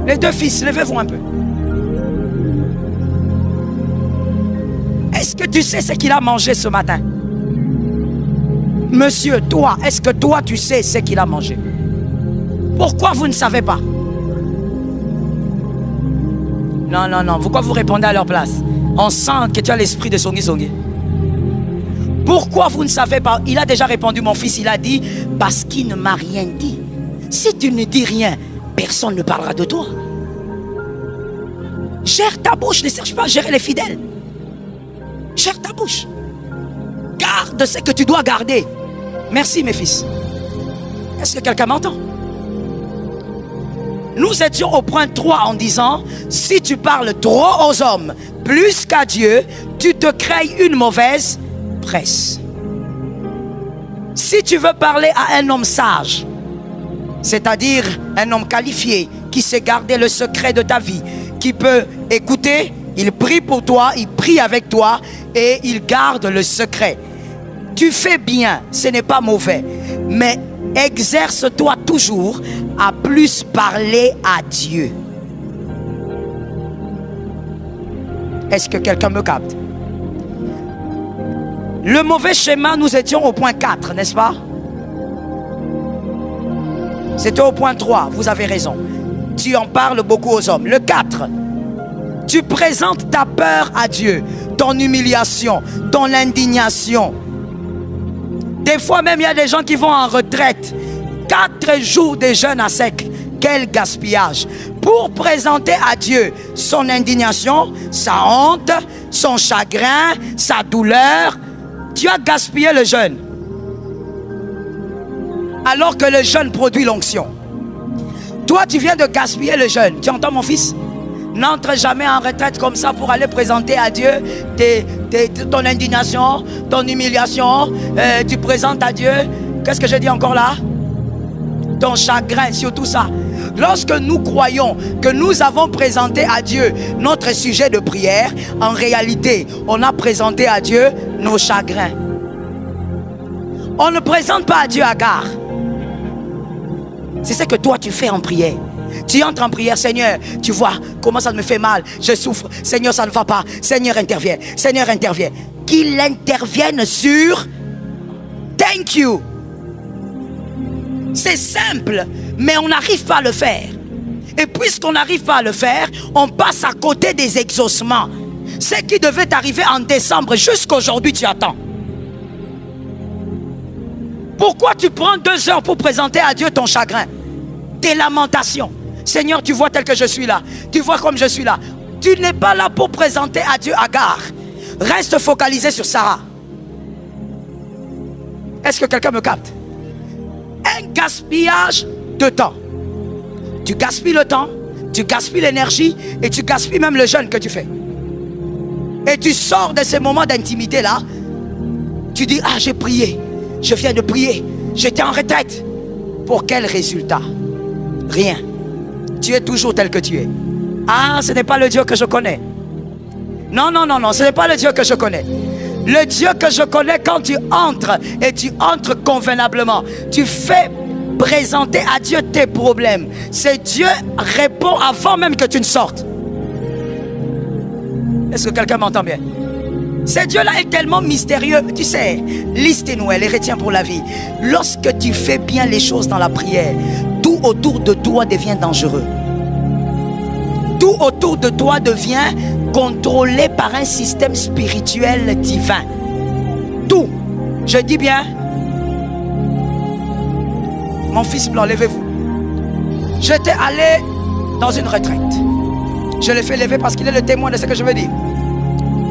Les 2 fils, levez-vous un peu. Est-ce que tu sais ce qu'il a mangé ce matin? Monsieur, toi, est-ce que toi tu sais ce qu'il a mangé? Pourquoi vous ne savez pas? Non. Pourquoi vous répondez à leur place? On sent que tu as l'esprit de Songi. Pourquoi vous ne savez pas? Il a déjà répondu, mon fils. Il a dit, parce qu'il ne m'a rien dit. Si tu ne dis rien, personne ne parlera de toi. Gère ta bouche, ne cherche pas à gérer les fidèles. Gère ta bouche. Garde ce que tu dois garder. Merci mes fils. Est-ce que quelqu'un m'entend? Nous étions au point 3 en disant, si tu parles trop aux hommes, plus qu'à Dieu, tu te crées une mauvaise presse. Si tu veux parler à un homme sage, c'est-à-dire un homme qualifié, qui sait garder le secret de ta vie, qui peut écouter, il prie pour toi, il prie avec toi et il garde le secret. Tu fais bien, ce n'est pas mauvais, mais exerce-toi toujours à plus parler à Dieu. Est-ce que quelqu'un me capte? Le mauvais schéma, nous étions au point 4, n'est-ce pas? C'était au point 3, vous avez raison. Tu en parles beaucoup aux hommes. Le 4, tu présentes ta peur à Dieu, ton humiliation, ton indignation. Des fois même, il y a des gens qui vont en retraite. 4 jours de jeûne à sec. Quel gaspillage. Pour présenter à Dieu son indignation, sa honte, son chagrin, sa douleur. Tu as gaspillé le jeûne. Alors que le jeûne produit l'onction. Toi, tu viens de gaspiller le jeûne. Tu entends, mon fils? N'entre jamais en retraite comme ça pour aller présenter à Dieu ton indignation, ton humiliation. Tu présentes à Dieu, qu'est-ce que je dis encore là? Ton chagrin, surtout ça. Lorsque nous croyons que nous avons présenté à Dieu notre sujet de prière, en réalité, on a présenté à Dieu nos chagrins. On ne présente pas à Dieu hagard. C'est ce que toi tu fais en prière. Tu entres en prière, Seigneur, tu vois comment ça me fait mal, je souffre, Seigneur, ça ne va pas, Seigneur intervient, Seigneur intervient. Qu'il intervienne sur thank you. C'est simple, mais on n'arrive pas à le faire. Et puisqu'on n'arrive pas à le faire, on passe à côté des exaucements. Ce qui devait arriver en décembre, jusqu'aujourd'hui tu attends. Pourquoi tu prends 2 heures pour présenter à Dieu ton chagrin, tes lamentations? Seigneur, tu vois tel que je suis là. Tu vois comme je suis là. Tu n'es pas là pour présenter à Dieu Agar. Reste focalisé sur Sarah. Est-ce que quelqu'un me capte? Un gaspillage de temps. Tu gaspilles le temps, tu gaspilles l'énergie et tu gaspilles même le jeûne que tu fais. Et tu sors de ces moments d'intimité là. Tu dis, ah, j'ai prié. Je viens de prier. J'étais en retraite. Pour quel résultat? Rien. Tu es toujours tel que tu es. Ah, ce n'est pas le Dieu que je connais. Non, non, non, non, ce n'est pas le Dieu que je connais. Le Dieu que je connais, quand tu entres, et tu entres convenablement, tu fais présenter à Dieu tes problèmes. C'est Dieu répond avant même que tu ne sortes. Est-ce que quelqu'un m'entend bien? Ce Dieu-là est tellement mystérieux. Tu sais, liste Noël, les retiens pour la vie. Lorsque tu fais bien les choses dans la prière, tout autour de toi devient dangereux. Tout autour de toi devient contrôlé par un système spirituel divin. Tout. Je dis bien. Mon fils blanc, levez-vous. J'étais allé dans une retraite. Je l'ai fait lever parce qu'il est le témoin de ce que je veux dire.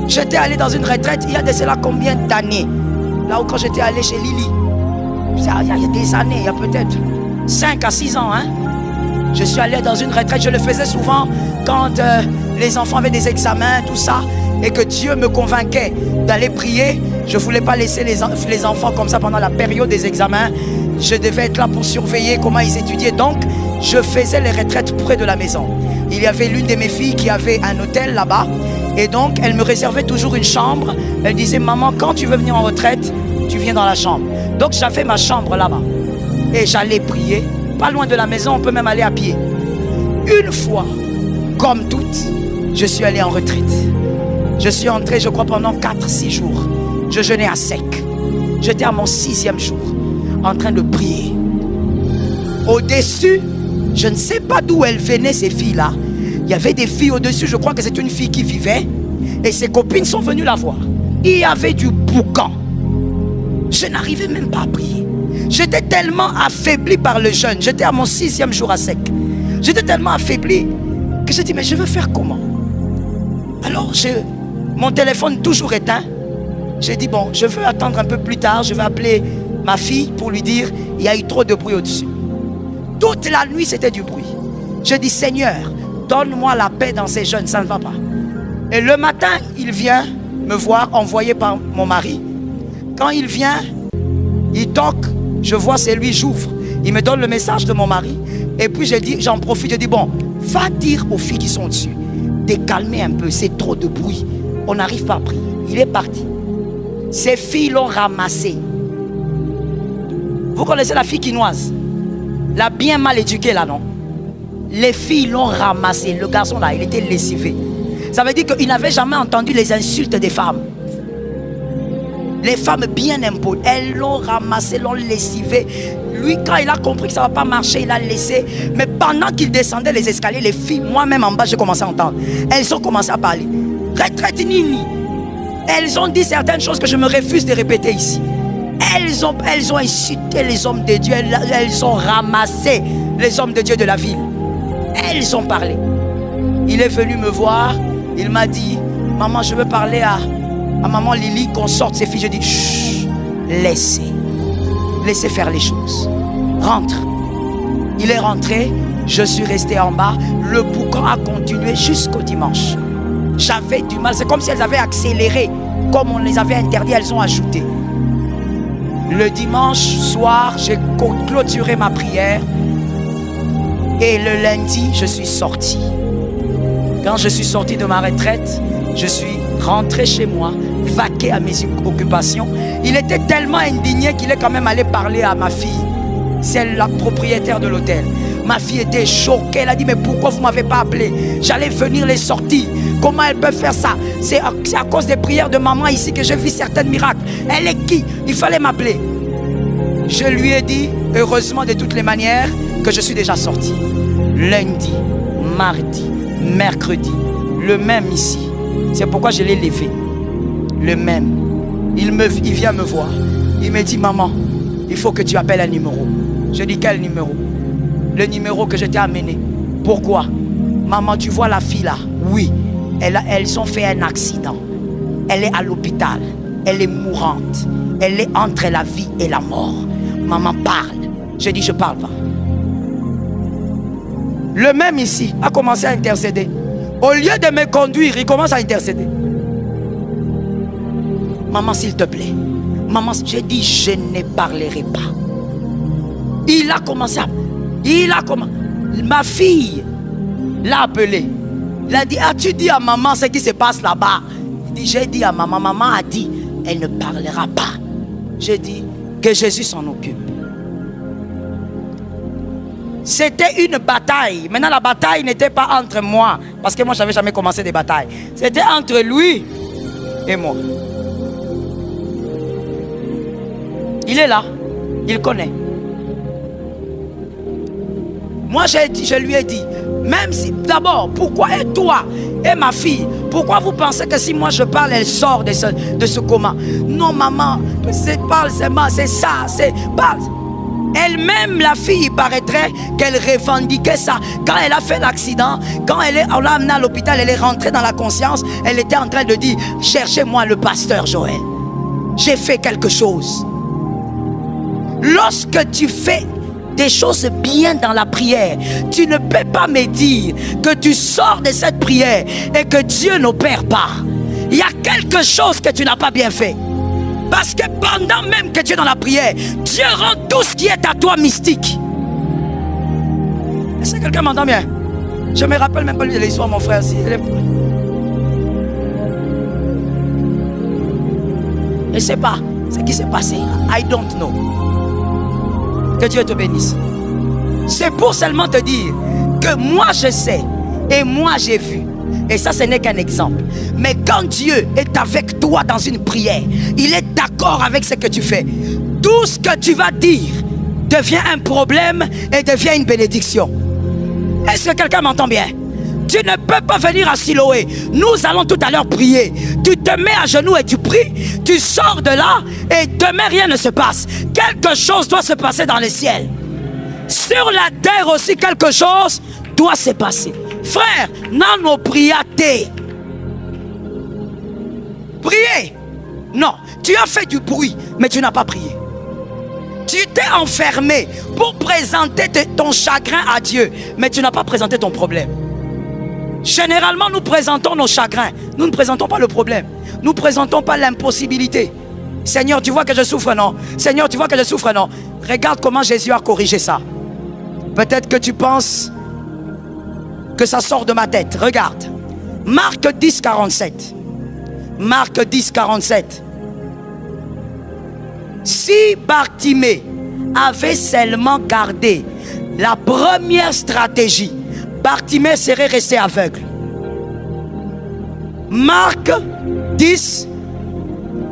J'étais allé dans une retraite il y a de cela combien d'années? Là où quand j'étais allé chez Lily, il y a des années, il y a peut-être 5 à 6 ans. Je suis allé dans une retraite, je le faisais souvent quand les enfants avaient des examens, tout ça, et que Dieu me convainquait d'aller prier. Je ne voulais pas laisser les enfants comme ça pendant la période des examens. Je devais être là pour surveiller comment ils étudiaient. Donc, je faisais les retraites près de la maison. Il y avait l'une de mes filles qui avait un hôtel là-bas. Et donc, elle me réservait toujours une chambre. Elle disait, maman, quand tu veux venir en retraite, tu viens dans la chambre. Donc, j'avais ma chambre là-bas. Et j'allais prier. Pas loin de la maison, on peut même aller à pied. Une fois, comme toutes, je suis allé en retraite. Je suis entré, je crois, pendant 4-6 jours. Je jeûnais à sec. J'étais à mon 6e jour, en train de prier. Au-dessus, je ne sais pas d'où elles venaient, ces filles-là. Il y avait des filles au-dessus, je crois que c'est une fille qui vivait. Et ses copines sont venues la voir. Il y avait du boucan. Je n'arrivais même pas à prier. J'étais tellement affaibli par le jeûne. J'étais à mon 6e jour à sec. J'étais tellement affaibli que j'ai dit, mais je veux faire comment? Alors, mon téléphone toujours éteint. J'ai dit, bon, je veux attendre un peu plus tard. Je vais appeler ma fille pour lui dire, il y a eu trop de bruit au-dessus. Toute la nuit, c'était du bruit. Je dis, Seigneur, donne-moi la paix dans ces jeûnes, ça ne va pas. Et le matin, il vient me voir, envoyé par mon mari. Quand il vient, Il toque, je vois c'est lui, j'ouvre. Il me donne le message de mon mari. Et puis j'en profite, je dis bon, va dire aux filles qui sont dessus de calmer un peu, c'est trop de bruit. On n'arrive pas à prier. Il est parti. Ces filles l'ont ramassé. Vous connaissez la fille quinoise? La bien mal éduquée là, non? Les filles l'ont ramassé. Le garçon là, il était lessivé. Ça veut dire qu'il n'avait jamais entendu les insultes des femmes. Les femmes bien imposées, elles l'ont ramassé, l'ont lessivé. Lui, quand il a compris que ça ne va pas marcher, il a laissé. Mais pendant qu'il descendait les escaliers, les filles, moi-même en bas, j'ai commencé à entendre. Elles ont commencé à parler. Retraite Nini. Elles ont dit certaines choses que je me refuse de répéter ici. Elles ont insulté les hommes de Dieu. Elles ont ramassé les hommes de Dieu de la ville. Elles ont parlé. Il est venu me voir. Il m'a dit, maman, je veux parler à maman Lily qu'on sorte ces filles. Je dis, chut, laissez faire les choses. Rentre. Il est rentré. Je suis resté en bas. Le boucan a continué jusqu'au dimanche. J'avais du mal. C'est comme si elles avaient accéléré. Comme on les avait interdit, elles ont ajouté. Le dimanche soir, j'ai clôturé ma prière. Et le lundi, je suis sorti. Quand je suis sorti de ma retraite, je suis rentré chez moi, vaqué à mes occupations. Il était tellement indigné qu'il est quand même allé parler à ma fille. C'est la propriétaire de l'hôtel. Ma fille était choquée. Elle a dit, mais pourquoi vous ne m'avez pas appelé? J'allais venir les sortir. Comment elle peut faire ça? C'est à cause des prières de maman ici que j'ai vu certains miracles. Elle est qui? Il fallait m'appeler. Je lui ai dit, heureusement de toutes les manières, que je suis déjà sorti. Lundi, mardi, mercredi, le même ici. C'est pourquoi je l'ai levé. Le même. Il vient me voir. Il me dit, maman, il faut que tu appelles un numéro. Je dis, quel numéro? Le numéro que je t'ai amené. Pourquoi? Maman, tu vois la fille là? Oui. Elles ont fait un accident. Elle est à l'hôpital. Elle est mourante. Elle est entre la vie et la mort. Maman parle. Je dis, je parle pas. Le même ici a commencé à intercéder. Au lieu de me conduire, il commence à intercéder. Maman, s'il te plaît. Maman, j'ai dit, je ne parlerai pas. Il a commencé à... Ma fille l'a appelé. Il a dit, as-tu dit à maman ce qui se passe là-bas? Il dit, j'ai dit à maman. Maman a dit, elle ne parlera pas. J'ai dit, que Jésus s'en occupe. C'était une bataille. Maintenant, la bataille n'était pas entre moi. Parce que moi, je n'avais jamais commencé des batailles. C'était entre lui et moi. Il est là. Il connaît. Moi, je lui ai dit, même si, d'abord, pourquoi, et toi, et ma fille, pourquoi vous pensez que si moi je parle, elle sort de ce coma? Non, maman, parle seulement, c'est ça, c'est parle. Elle-même, la fille, il paraîtrait qu'elle revendiquait ça. Quand elle a fait l'accident, quand on l'a amenée à l'hôpital, elle est rentrée dans la conscience, elle était en train de dire, cherchez-moi le pasteur Joël. J'ai fait quelque chose. Lorsque tu fais des choses bien dans la prière, tu ne peux pas me dire que tu sors de cette prière et que Dieu n'opère pas. Il y a quelque chose que tu n'as pas bien fait. Parce que pendant même que tu es dans la prière, Dieu rend tout ce qui est à toi mystique. Est-ce que quelqu'un m'entend bien? Je me rappelle même pas l'histoire, mon frère. Je ne sais pas ce qui s'est passé. I don't know. Que Dieu te bénisse. C'est pour seulement te dire que moi je sais et moi j'ai vu. Et ça, ce n'est qu'un exemple. Mais quand Dieu est avec toi dans une prière, il est d'accord avec ce que tu fais. Tout ce que tu vas dire devient un problème et devient une bénédiction. Est-ce que quelqu'un m'entend bien? Tu ne peux pas venir à Siloé. Nous allons tout à l'heure prier. Tu te mets à genoux et tu pries. Tu sors de là et demain rien ne se passe. Quelque chose doit se passer dans les ciels. Sur la terre aussi, quelque chose doit se passer. Frère, non nos prières. Prier. Non, tu as fait du bruit, mais tu n'as pas prié. Tu t'es enfermé pour présenter ton chagrin à Dieu, mais tu n'as pas présenté ton problème. Généralement, nous présentons nos chagrins. Nous ne présentons pas le problème. Nous ne présentons pas l'impossibilité. Seigneur, tu vois que je souffre, non? Seigneur, tu vois que je souffre, non? Regarde comment Jésus a corrigé ça. Peut-être que tu penses que ça sort de ma tête. Regarde. Marc 10, 47. Marc 10, 47. Si Bartimée avait seulement gardé la première stratégie, Bartimée serait resté aveugle. Marc 10,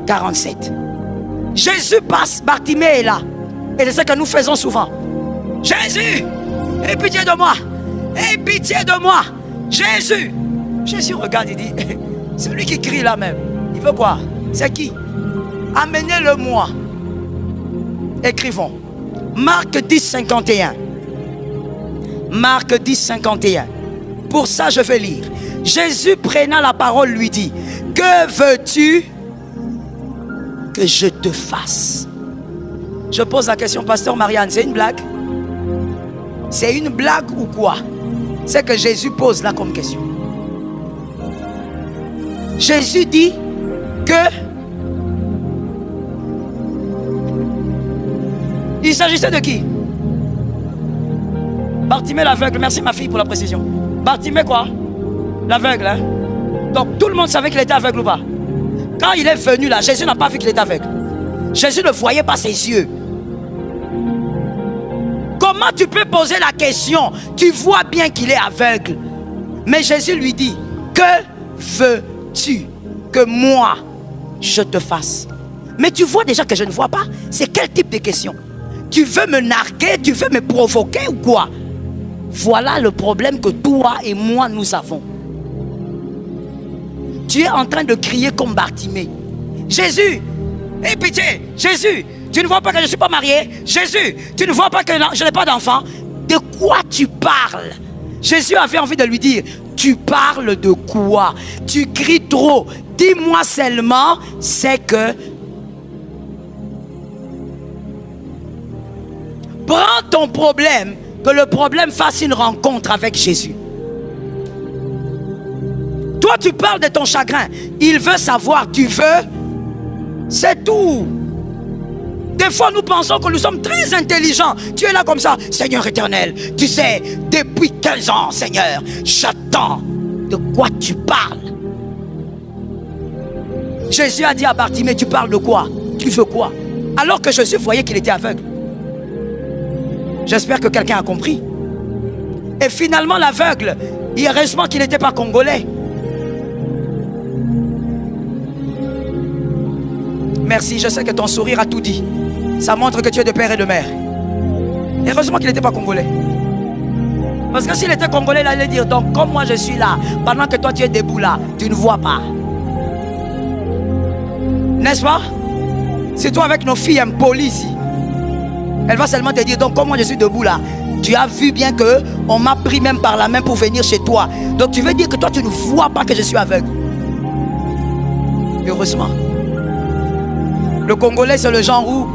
47. Jésus passe, Bartimée est là. Et c'est ce que nous faisons souvent. Jésus, aie pitié de moi. Aie pitié de moi. Jésus. Jésus regarde et dit, celui qui crie là même, il veut quoi? C'est qui? Amenez-le-moi. Écrivons. Marc 10, 51. Marc 10, 51. Pour ça, je vais lire. Jésus prenant la parole lui dit, que veux-tu que je te fasse? Je pose la question, pasteur Marianne, c'est une blague? C'est une blague ou quoi? C'est que Jésus pose là comme question. Jésus dit que il s'agissait de qui? Bartimée l'aveugle. Merci ma fille pour la précision. Bartimée quoi? L'aveugle, hein? Donc tout le monde savait qu'il était aveugle ou pas? Quand il est venu là, Jésus n'a pas vu qu'il était aveugle. Jésus ne voyait pas ses yeux. Comment tu peux poser la question? Tu vois bien qu'il est aveugle. Mais Jésus lui dit, que veux-tu que moi je te fasse? Mais tu vois déjà que je ne vois pas. C'est quel type de question? Tu veux me narguer? Tu veux me provoquer ou quoi? Voilà le problème que toi et moi nous avons. Tu es en train de crier comme Bartimée. Jésus, aie pitié. Jésus, tu ne vois pas que je ne suis pas marié? Jésus, tu ne vois pas que je n'ai pas d'enfant? De quoi tu parles? Jésus avait envie de lui dire, tu parles de quoi? Tu cries trop. Dis-moi seulement, c'est que... Prends ton problème, que le problème fasse une rencontre avec Jésus. Toi, tu parles de ton chagrin. Il veut savoir, tu veux. C'est tout. Des fois, nous pensons que nous sommes très intelligents. Tu es là comme ça. Seigneur éternel, tu sais, depuis 15 ans, Seigneur, j'attends. De quoi tu parles? Jésus a dit à Bartimée, tu parles de quoi? Tu veux quoi? Alors que Jésus voyait qu'il était aveugle. J'espère que quelqu'un a compris. Et finalement, l'aveugle, heureusement qu'il n'était pas congolais. Merci, je sais que ton sourire a tout dit. Ça montre que tu es de père et de mère. Heureusement qu'il n'était pas congolais. Parce que s'il était congolais, il allait dire, donc comme moi je suis là, pendant que toi tu es debout là, tu ne vois pas. N'est-ce pas? C'est toi avec nos filles impolies ici. Elle va seulement te dire, donc comme moi je suis debout là, tu as vu bien que on m'a pris même par la main pour venir chez toi. Donc tu veux dire que toi tu ne vois pas que je suis aveugle. Heureusement. Le Congolais c'est le genre où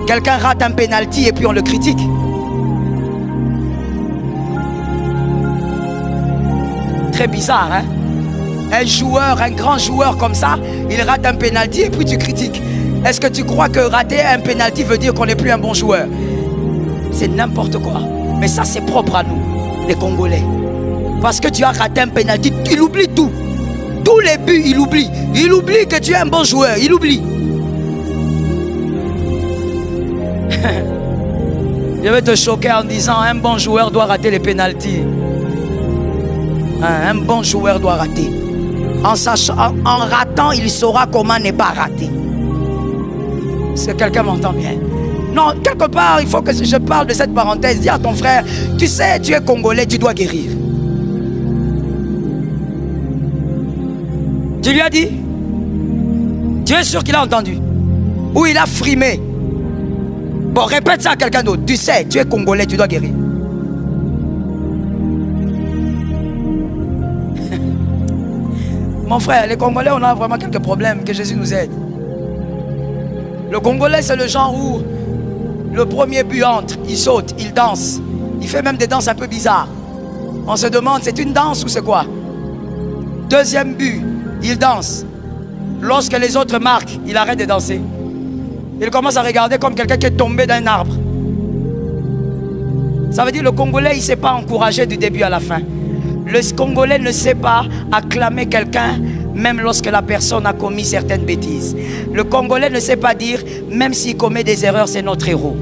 quelqu'un rate un penalty et puis on le critique. Très bizarre, hein? Un joueur, un grand joueur comme ça, il rate un penalty et puis tu critiques. Est-ce que tu crois que rater un penalty veut dire qu'on n'est plus un bon joueur? C'est n'importe quoi. Mais ça c'est propre à nous, les Congolais. Parce que tu as raté un penalty, il oublie tout. Tous les buts, il oublie. Il oublie que tu es un bon joueur, il oublie. Je vais te choquer en disant un bon joueur doit rater les pénaltys. Un bon joueur doit rater. En ratant, il saura comment ne pas rater. Est-ce que quelqu'un m'entend bien? Non, quelque part, il faut que je parle de cette parenthèse. Dis à ton frère, tu sais, tu es Congolais, tu dois guérir. Tu lui as dit? Tu es sûr qu'il a entendu? Ou il a frimé? Bon, répète ça à quelqu'un d'autre. Tu sais, tu es Congolais, tu dois guérir. Mon frère, les Congolais, on a vraiment quelques problèmes. Que Jésus nous aide. Le Congolais, c'est le genre où le premier but entre, il saute, il danse. Il fait même des danses un peu bizarres. On se demande, c'est une danse ou c'est quoi? Deuxième but, il danse. Lorsque les autres marquent, il arrête de danser. Il commence à regarder comme quelqu'un qui est tombé d'un arbre. Ça veut dire le Congolais, il ne sait pas encourager du début à la fin. Le Congolais ne sait pas acclamer quelqu'un même lorsque la personne a commis certaines bêtises. Le Congolais ne sait pas dire, même s'il commet des erreurs, c'est notre héros.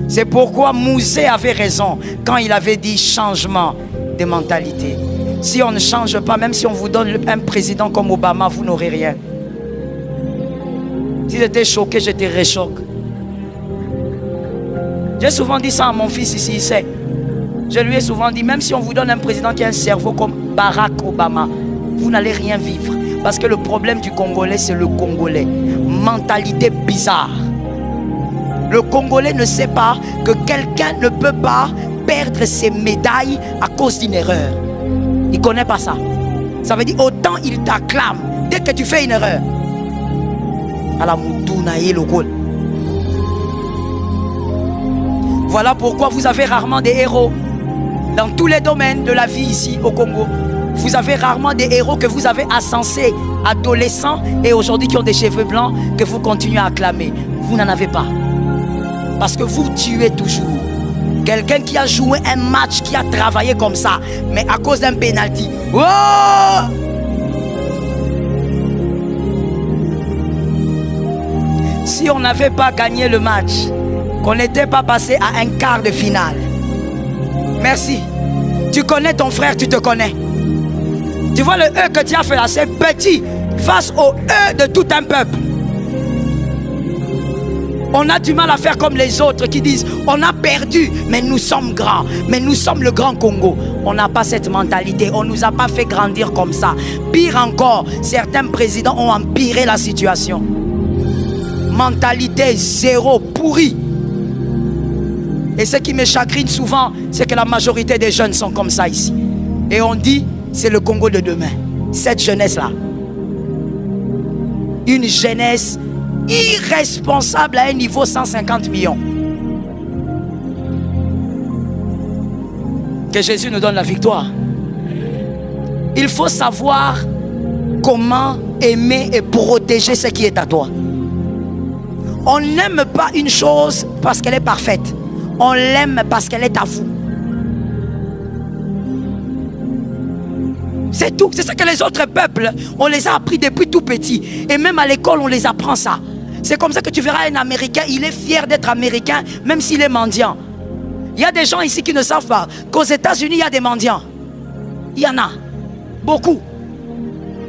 C'est pourquoi Mouzé avait raison quand il avait dit changement de mentalité. Si on ne change pas, même si on vous donne un président comme Obama, vous n'aurez rien. Si j'étais choqué, je te réchoque. J'ai souvent dit ça à mon fils ici, il sait. Je lui ai souvent dit, même si on vous donne un président qui a un cerveau comme Barack Obama, vous n'allez rien vivre. Parce que le problème du Congolais, c'est le Congolais. Mentalité bizarre. Le Congolais ne sait pas que quelqu'un ne peut pas perdre ses médailles à cause d'une erreur. Il ne connaît pas ça. Ça veut dire autant il t'acclame dès que tu fais une erreur. Voilà pourquoi vous avez rarement des héros. Dans tous les domaines de la vie ici au Congo, vous avez rarement des héros que vous avez ascensés, adolescents et aujourd'hui qui ont des cheveux blancs, que vous continuez à acclamer. Vous n'en avez pas. Parce que vous tuez toujours. Quelqu'un qui a joué un match, qui a travaillé comme ça, mais à cause d'un penalty. Oh! Si on n'avait pas gagné le match, qu'on n'était pas passé à un quart de finale. Merci. Tu connais ton frère, tu te connais. Tu vois le E que tu as fait là, c'est petit face au E de tout un peuple. On a du mal à faire comme les autres qui disent on a perdu, mais nous sommes grands, mais nous sommes le grand Congo. On n'a pas cette mentalité, on ne nous a pas fait grandir comme ça. Pire encore, certains présidents ont empiré la situation. Mentalité zéro, pourrie. Et ce qui me chagrine souvent, c'est que la majorité des jeunes sont comme ça ici. Et on dit, c'est le Congo de demain. Cette jeunesse-là. Une jeunesse irresponsable à un niveau 150 millions. Que Jésus nous donne la victoire. Il faut savoir comment aimer et protéger ce qui est à toi. On n'aime pas une chose parce qu'elle est parfaite. On l'aime parce qu'elle est à vous. C'est tout. C'est ça que les autres peuples, on les a appris depuis tout petit. Et même à l'école, on les apprend ça. C'est comme ça que tu verras un Américain, il est fier d'être Américain, même s'il est mendiant. Il y a des gens ici qui ne savent pas qu'aux États-Unis, il y a des mendiants. Il y en a. Beaucoup.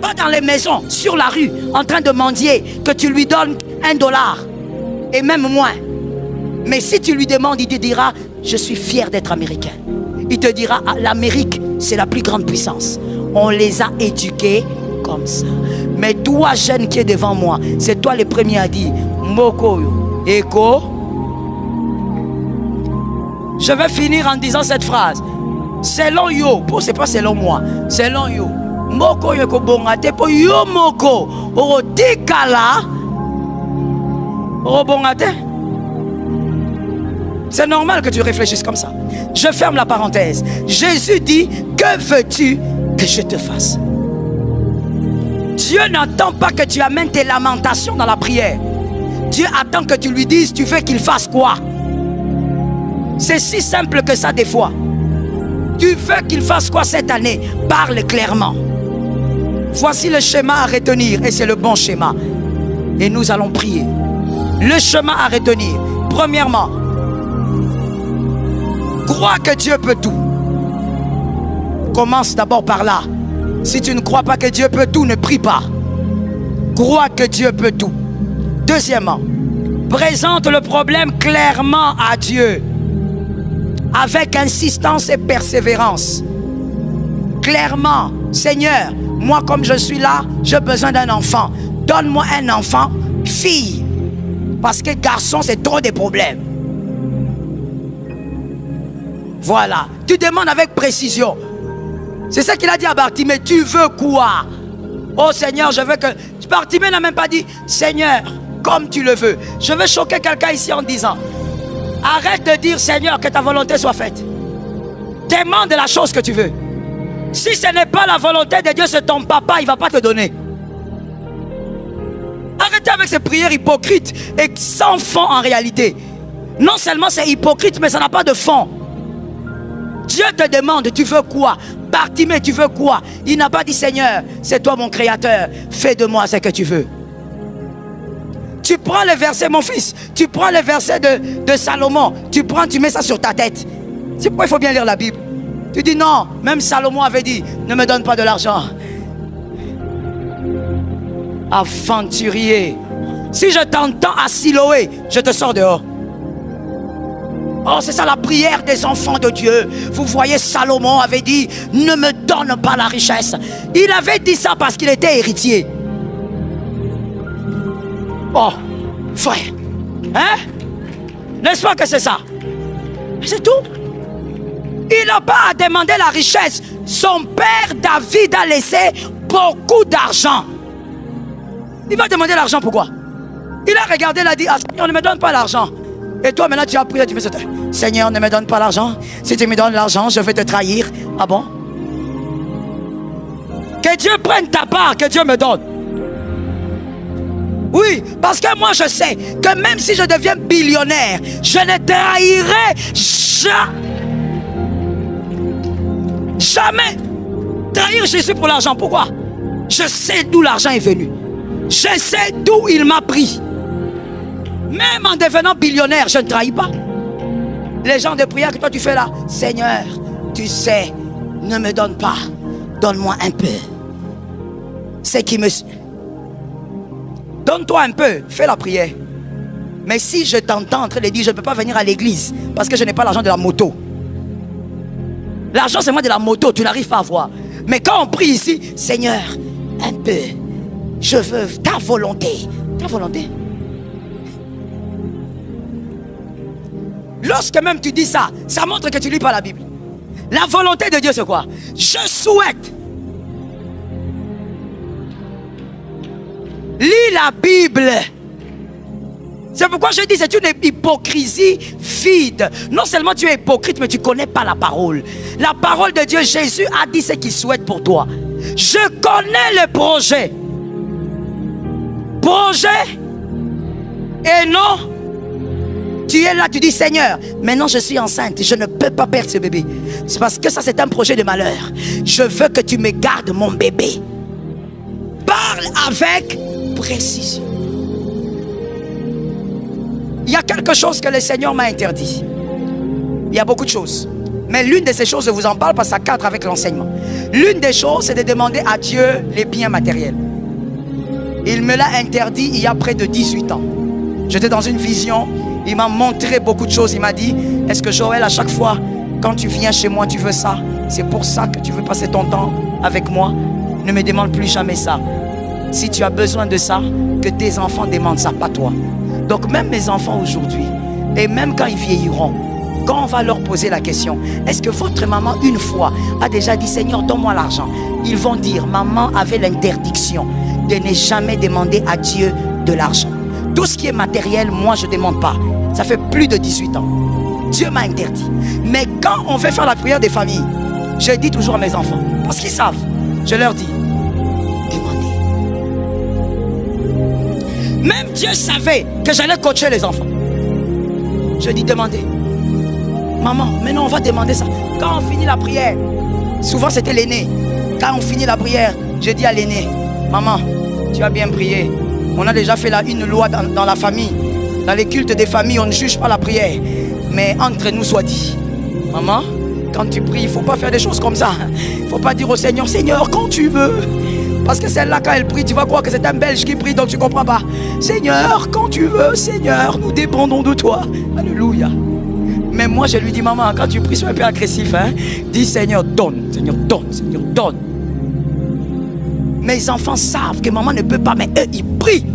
Pas dans les maisons, sur la rue, en train de mendier, que tu lui donnes $1 et même moins. Mais si tu lui demandes, il te dira, je suis fier d'être Américain. Il te dira, ah, l'Amérique, c'est la plus grande puissance. On les a éduqués comme ça. Mais toi, jeune qui est devant moi, c'est toi le premier à dire, Moko, Eko. Je vais finir en disant cette phrase. Selon yo, c'est pas selon moi, selon yo. Moko Eko bongate, po yo moko, oro tikala, oro bongate. C'est normal que tu réfléchisses comme ça. Je ferme la parenthèse. Jésus dit, que veux-tu que je te fasse? Dieu n'attend pas que tu amènes tes lamentations dans la prière. Dieu attend que tu lui dises, tu veux qu'il fasse quoi? C'est si simple que ça des fois. Tu veux qu'il fasse quoi cette année? Parle clairement. Voici le schéma à retenir et c'est le bon schéma. Et nous allons prier. Le schéma à retenir. Premièrement, crois que Dieu peut tout. Commence d'abord par là. Si tu ne crois pas que Dieu peut tout, ne prie pas. Crois que Dieu peut tout. Deuxièmement, présente le problème clairement à Dieu. Avec insistance et persévérance. Clairement, Seigneur, moi comme je suis là, j'ai besoin d'un enfant. Donne-moi un enfant, fille. Parce que garçon, c'est trop de problèmes. Voilà. Tu demandes avec précision. C'est ça qu'il a dit à Bartimée. Tu veux quoi? Oh Seigneur, je veux que... Bartimée n'a même pas dit, Seigneur, comme tu le veux. Je veux choquer quelqu'un ici en disant, arrête de dire, Seigneur, que ta volonté soit faite. Demande la chose que tu veux. Si ce n'est pas la volonté de Dieu, c'est ton papa, il ne va pas te donner. Arrête Arrêtez avec ces prières hypocrites et sans fond en réalité. Non seulement c'est hypocrite, mais ça n'a pas de fond. Dieu te demande, tu veux quoi? Bartimée, tu veux quoi? Il n'a pas dit, Seigneur, c'est toi mon créateur, fais de moi ce que tu veux. Tu prends le verset, mon fils, tu prends le verset de Salomon, tu mets ça sur ta tête. C'est pourquoi il faut bien lire la Bible. Tu dis non, même Salomon avait dit, ne me donne pas de l'argent. Aventurier, si je t'entends à Siloé, je te sors dehors. Oh, c'est ça la prière des enfants de Dieu. Vous voyez, Salomon avait dit, ne me donne pas la richesse. Il avait dit ça parce qu'il était héritier. Oh, frère, hein? N'est-ce pas que c'est ça? C'est tout. Il n'a pas à demander la richesse. Son père David a laissé beaucoup d'argent. Il va demander l'argent pourquoi? Il a regardé, il a dit, ah, Seigneur, ne me donne pas l'argent. Et toi maintenant tu as prié, tu me dis, Seigneur, ne me donne pas l'argent. Si tu me donnes l'argent, je vais te trahir. Ah bon? Que Dieu prenne ta part, que Dieu me donne. Oui, parce que moi je sais que même si je deviens billionnaire, je ne trahirai jamais. Trahir Jésus pour l'argent, pourquoi? Je sais d'où l'argent est venu. Je sais d'où il m'a pris. Même en devenant billionnaire, je ne trahis pas. Les gens de prière que toi tu fais là, Seigneur, tu sais, ne me donne pas, donne-moi un peu. C'est qui me... Donne-toi un peu, fais la prière. Mais si je t'entends en train de dire, je ne peux pas venir à l'église parce que je n'ai pas l'argent de la moto. L'argent c'est moi de la moto, tu n'arrives pas à voir. Mais quand on prie ici, Seigneur, un peu, je veux ta volonté. Ta volonté. Lorsque même tu dis ça, ça montre que tu ne lis pas la Bible. La volonté de Dieu c'est quoi? Je souhaite. Lis la Bible. C'est pourquoi je dis c'est une hypocrisie vide. Non seulement tu es hypocrite, mais tu ne connais pas la parole. La parole de Dieu, Jésus a dit ce qu'il souhaite pour toi. Je connais le projet. Projet et non. Tu es là, tu dis Seigneur, maintenant je suis enceinte, je ne peux pas perdre ce bébé. C'est parce que ça c'est un projet de malheur. Je veux que tu me gardes mon bébé. Parle avec précision. Il y a quelque chose que le Seigneur m'a interdit. Il y a beaucoup de choses. Mais l'une de ces choses, je vous en parle parce que ça cadre avec l'enseignement. L'une des choses, c'est de demander à Dieu les biens matériels. Il me l'a interdit il y a près de 18 ans. J'étais dans une vision. Il m'a montré beaucoup de choses. Il m'a dit, est-ce que Joël, à chaque fois, quand tu viens chez moi, tu veux ça? C'est pour ça que tu veux passer ton temps avec moi? Ne me demande plus jamais ça. Si tu as besoin de ça, que tes enfants demandent ça, pas toi. Donc même mes enfants aujourd'hui, et même quand ils vieilliront, quand on va leur poser la question, est-ce que votre maman une fois a déjà dit, Seigneur, donne-moi l'argent? Ils vont dire, maman avait l'interdiction de ne jamais demander à Dieu de l'argent. Tout ce qui est matériel, moi je ne demande pas. Ça fait plus de 18 ans. Dieu m'a interdit. Mais quand on veut faire la prière des familles, je dis toujours à mes enfants, parce qu'ils savent, je leur dis, demandez. Même Dieu savait que j'allais coacher les enfants. Je dis, demandez. Maman, maintenant on va demander ça. Quand on finit la prière, souvent c'était l'aîné. Quand on finit la prière, je dis à l'aîné, maman, tu as bien prié. On a déjà fait une loi dans la famille. Dans les cultes des familles, on ne juge pas la prière. Mais entre nous soit dit, maman, quand tu pries, il ne faut pas faire des choses comme ça. Il ne faut pas dire au Seigneur, Seigneur, quand tu veux. Parce que celle-là, quand elle prie, tu vas croire que c'est un Belge qui prie, donc tu ne comprends pas. Seigneur, quand tu veux, Seigneur, nous dépendons de toi. Alléluia. Mais moi, je lui dis, maman, quand tu pries, sois un peu agressif. Hein? Dis, Seigneur, donne, Seigneur, donne, Seigneur, donne. Mes enfants savent que maman ne peut pas, mais eux, ils prient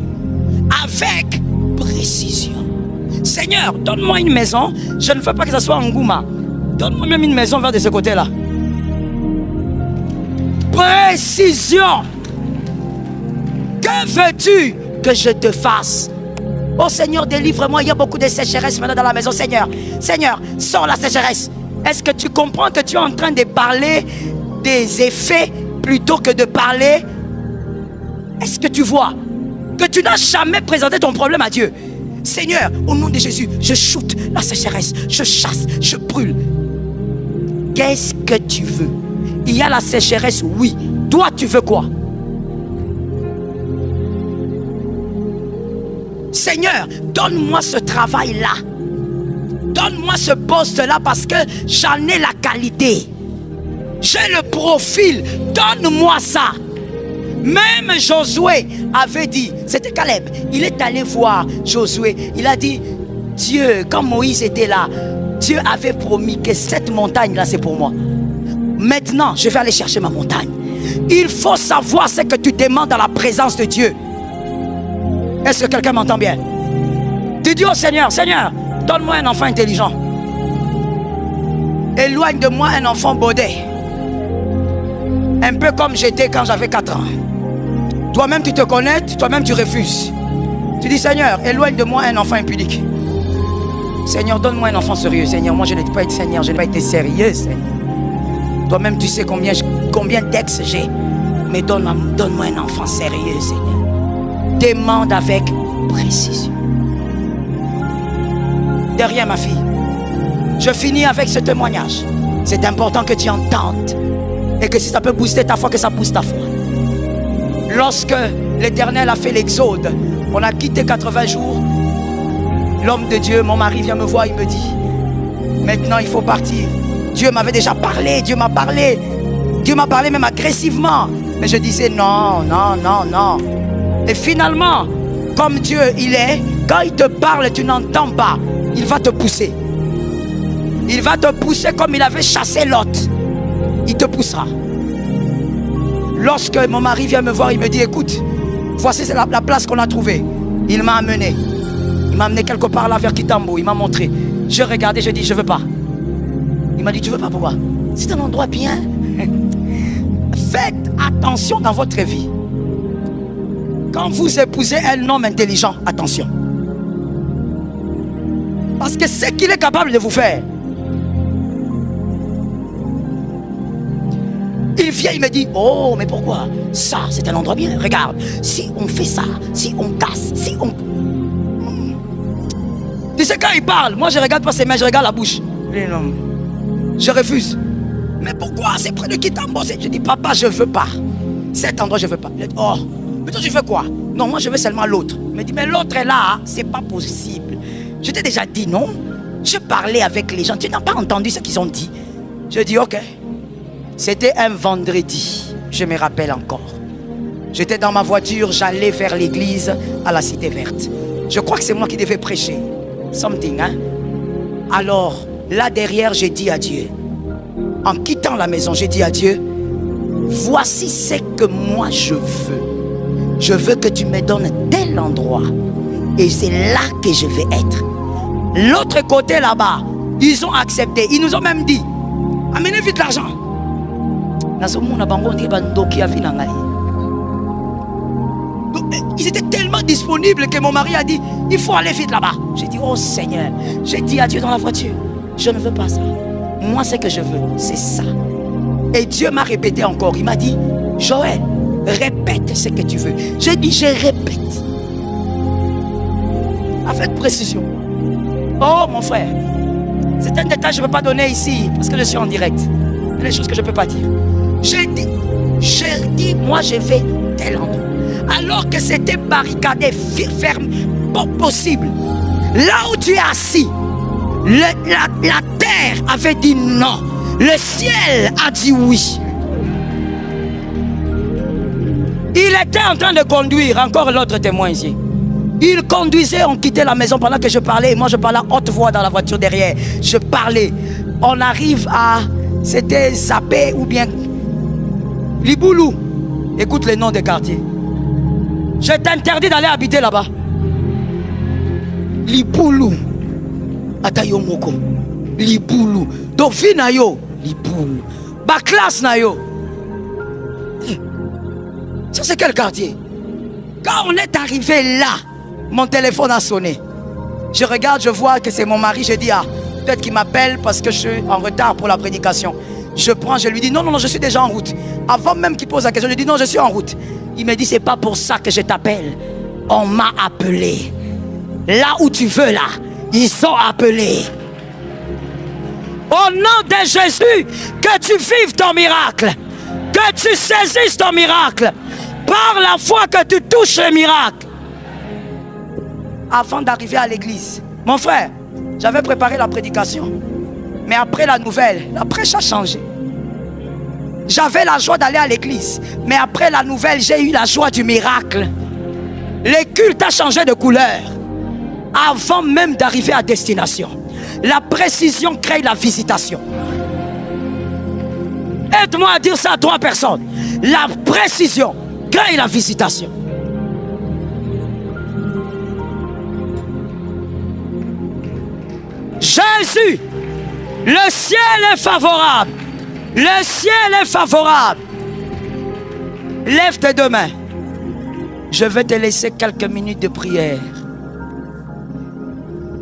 avec précision. Seigneur, donne-moi une maison. Je ne veux pas que ça soit en Gouma. Donne-moi même une maison vers de ce côté-là. Précision. Que veux-tu que je te fasse? Oh Seigneur, délivre-moi. Il y a beaucoup de sécheresse maintenant dans la maison. Seigneur, Seigneur, sors la sécheresse. Est-ce que tu comprends que tu es en train de parler des effets plutôt que de parler? Est-ce que tu vois? que tu n'as jamais présenté ton problème à Dieu. Seigneur, au nom de Jésus, je shoote la sécheresse, je chasse, je brûle. Qu'est-ce que tu veux? Il y a la sécheresse, oui. Toi, tu veux quoi? Seigneur, donne-moi ce travail-là. Donne-moi ce poste-là parce que j'en ai la qualité. J'ai le profil. Donne-moi ça. Même Josué avait dit, c'était Caleb, il est allé voir Josué. Il a dit, Dieu, quand Moïse était là, Dieu avait promis que cette montagne-là, c'est pour moi. Maintenant, je vais aller chercher ma montagne. Il faut savoir ce que tu demandes dans la présence de Dieu. Est-ce que quelqu'un m'entend bien? Tu dis au Seigneur, Seigneur, donne-moi un enfant intelligent. Éloigne de moi un enfant baudet. Un peu comme j'étais quand j'avais 4 ans. Toi-même tu te connais, toi-même tu refuses. Tu dis, Seigneur, éloigne de moi un enfant impudique. Seigneur, donne-moi un enfant sérieux. Seigneur, moi je n'ai pas été Seigneur, je n'ai pas été sérieux, Seigneur. Toi-même tu sais combien d'ex j'ai. Mais donne-moi un enfant sérieux, Seigneur. Demande avec précision. Derrière ma fille, je finis avec ce témoignage. C'est important que tu entendes. Et que si ça peut booster ta foi, que ça booste ta foi. Lorsque l'Éternel a fait l'exode, on a quitté 80 jours. L'homme de Dieu, mon mari, vient me voir, il me dit, maintenant il faut partir. Dieu m'avait déjà parlé, Dieu m'a parlé. Dieu m'a parlé même agressivement. Mais je disais non, non, non, non. Et finalement, comme Dieu il est, quand il te parle, tu n'entends pas. Il va te pousser. Il va te pousser comme il avait chassé Lot. Il te poussera. Lorsque mon mari vient me voir, il me dit, écoute, voici la place qu'on a trouvée. Il m'a amené. Il m'a amené quelque part là vers Kitambo. Il m'a montré. Je regardais, je dis, je veux pas. Il m'a dit, tu veux pas, pourquoi? C'est un endroit bien. Faites attention dans votre vie. Quand vous épousez un homme intelligent, attention. Parce que ce qu'il est capable de vous faire. Il vient, il me dit, oh, mais pourquoi? Ça, c'est un endroit bien. Regarde, si on fait ça, si on casse, si on... Tu sais, quand il parle, moi je regarde pas ses mains, je regarde la bouche. Je refuse. Mais pourquoi? C'est près de Kitambo. Je dis, papa, je veux pas. Cet endroit, je veux pas. Il dit, oh, mais toi, tu veux quoi? Non, moi, je veux seulement l'autre. Il me dit, mais l'autre est là, c'est pas possible. Je t'ai déjà dit, non? Je parlais avec les gens, tu n'as pas entendu ce qu'ils ont dit. Je dis, ok. C'était un vendredi, je me rappelle encore. J'étais dans ma voiture, j'allais vers l'église à la Cité Verte. Je crois que c'est moi qui devais prêcher. Something, hein? Alors, là derrière, j'ai dit à Dieu. En quittant la maison, j'ai dit à Dieu, voici ce que moi je veux. Je veux que tu me donnes tel endroit. Et c'est là que je vais être. L'autre côté là-bas, ils ont accepté. Ils nous ont même dit, amenez vite l'argent. Ils étaient tellement disponibles que mon mari a dit, il faut aller vite là-bas. J'ai dit, oh Seigneur, j'ai dit à Dieu dans la voiture, je ne veux pas ça. Moi, ce que je veux, c'est ça. Et Dieu m'a répété encore. Il m'a dit, Joël, répète ce que tu veux. J'ai dit, je répète. Avec précision. Oh mon frère, c'est un détail que je ne peux pas donner ici parce que je suis en direct. Il y a des choses que je ne peux pas dire. J'ai dit, moi je vais tel endroit. Alors que c'était barricadé, ferme, pas possible. Là où tu es assis, la terre avait dit non. Le ciel a dit oui. Il était en train de conduire, encore l'autre témoin ici. Il conduisait, on quittait la maison pendant que je parlais. Et moi je parlais à haute voix dans la voiture derrière. Je parlais. On arrive à, c'était Zappé ou bien Liboulou. Écoute les noms des quartiers. Je t'interdis d'aller habiter là-bas. Liboulou. Atayomoko. Liboulou. Dofi na yo. Liboulou. Baklas na yo. Ça c'est quel quartier? Quand on est arrivé là, mon téléphone a sonné. Je regarde, je vois que c'est mon mari. Je dis, ah, peut-être qu'il m'appelle parce que je suis en retard pour la prédication. Je prends, je lui dis, non, non, non, je suis déjà en route. Avant même qu'il pose la question, je dis, non, je suis en route. Il me dit, c'est pas pour ça que je t'appelle. On m'a appelé. Là où tu veux, là, ils sont appelés. Au nom de Jésus, que tu vives ton miracle. Que tu saisisses ton miracle. Par la foi que tu touches le miracle. Avant d'arriver à l'église, mon frère, j'avais préparé la prédication. Mais après la nouvelle, la prêche a changé. J'avais la joie d'aller à l'église. Mais après la nouvelle, j'ai eu la joie du miracle. Le culte a changé de couleur. Avant même d'arriver à destination. La précision crée la visitation. Aide-moi à dire ça à 3 personnes. La précision crée la visitation. Jésus, le ciel est favorable. Le ciel est favorable. Lève tes 2 mains. Je vais te laisser quelques minutes de prière.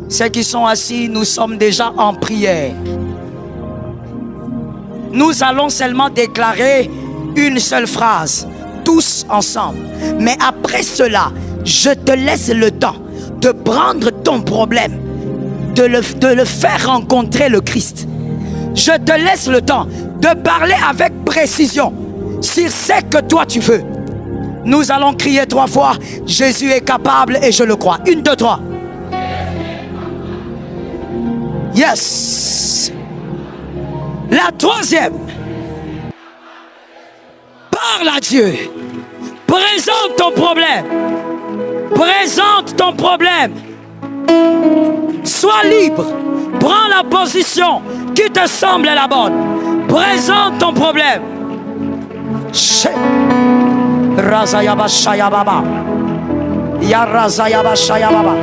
Ceux qui sont assis, nous sommes déjà en prière. Nous allons seulement déclarer une seule phrase, tous ensemble. Mais après cela, je te laisse le temps de prendre ton problème, de le faire rencontrer le Christ. Je te laisse le temps de parler avec précision sur ce que toi tu veux. Nous allons crier 3 fois, Jésus est capable et je le crois. 1, 2, 3. Yes. La 3e. Parle à Dieu. Présente ton problème. Présente ton problème. Sois libre. Prends la position qui te semble la bonne. Présente ton problème. Razayaba Shayababa. Ya Razayaba Shayababa.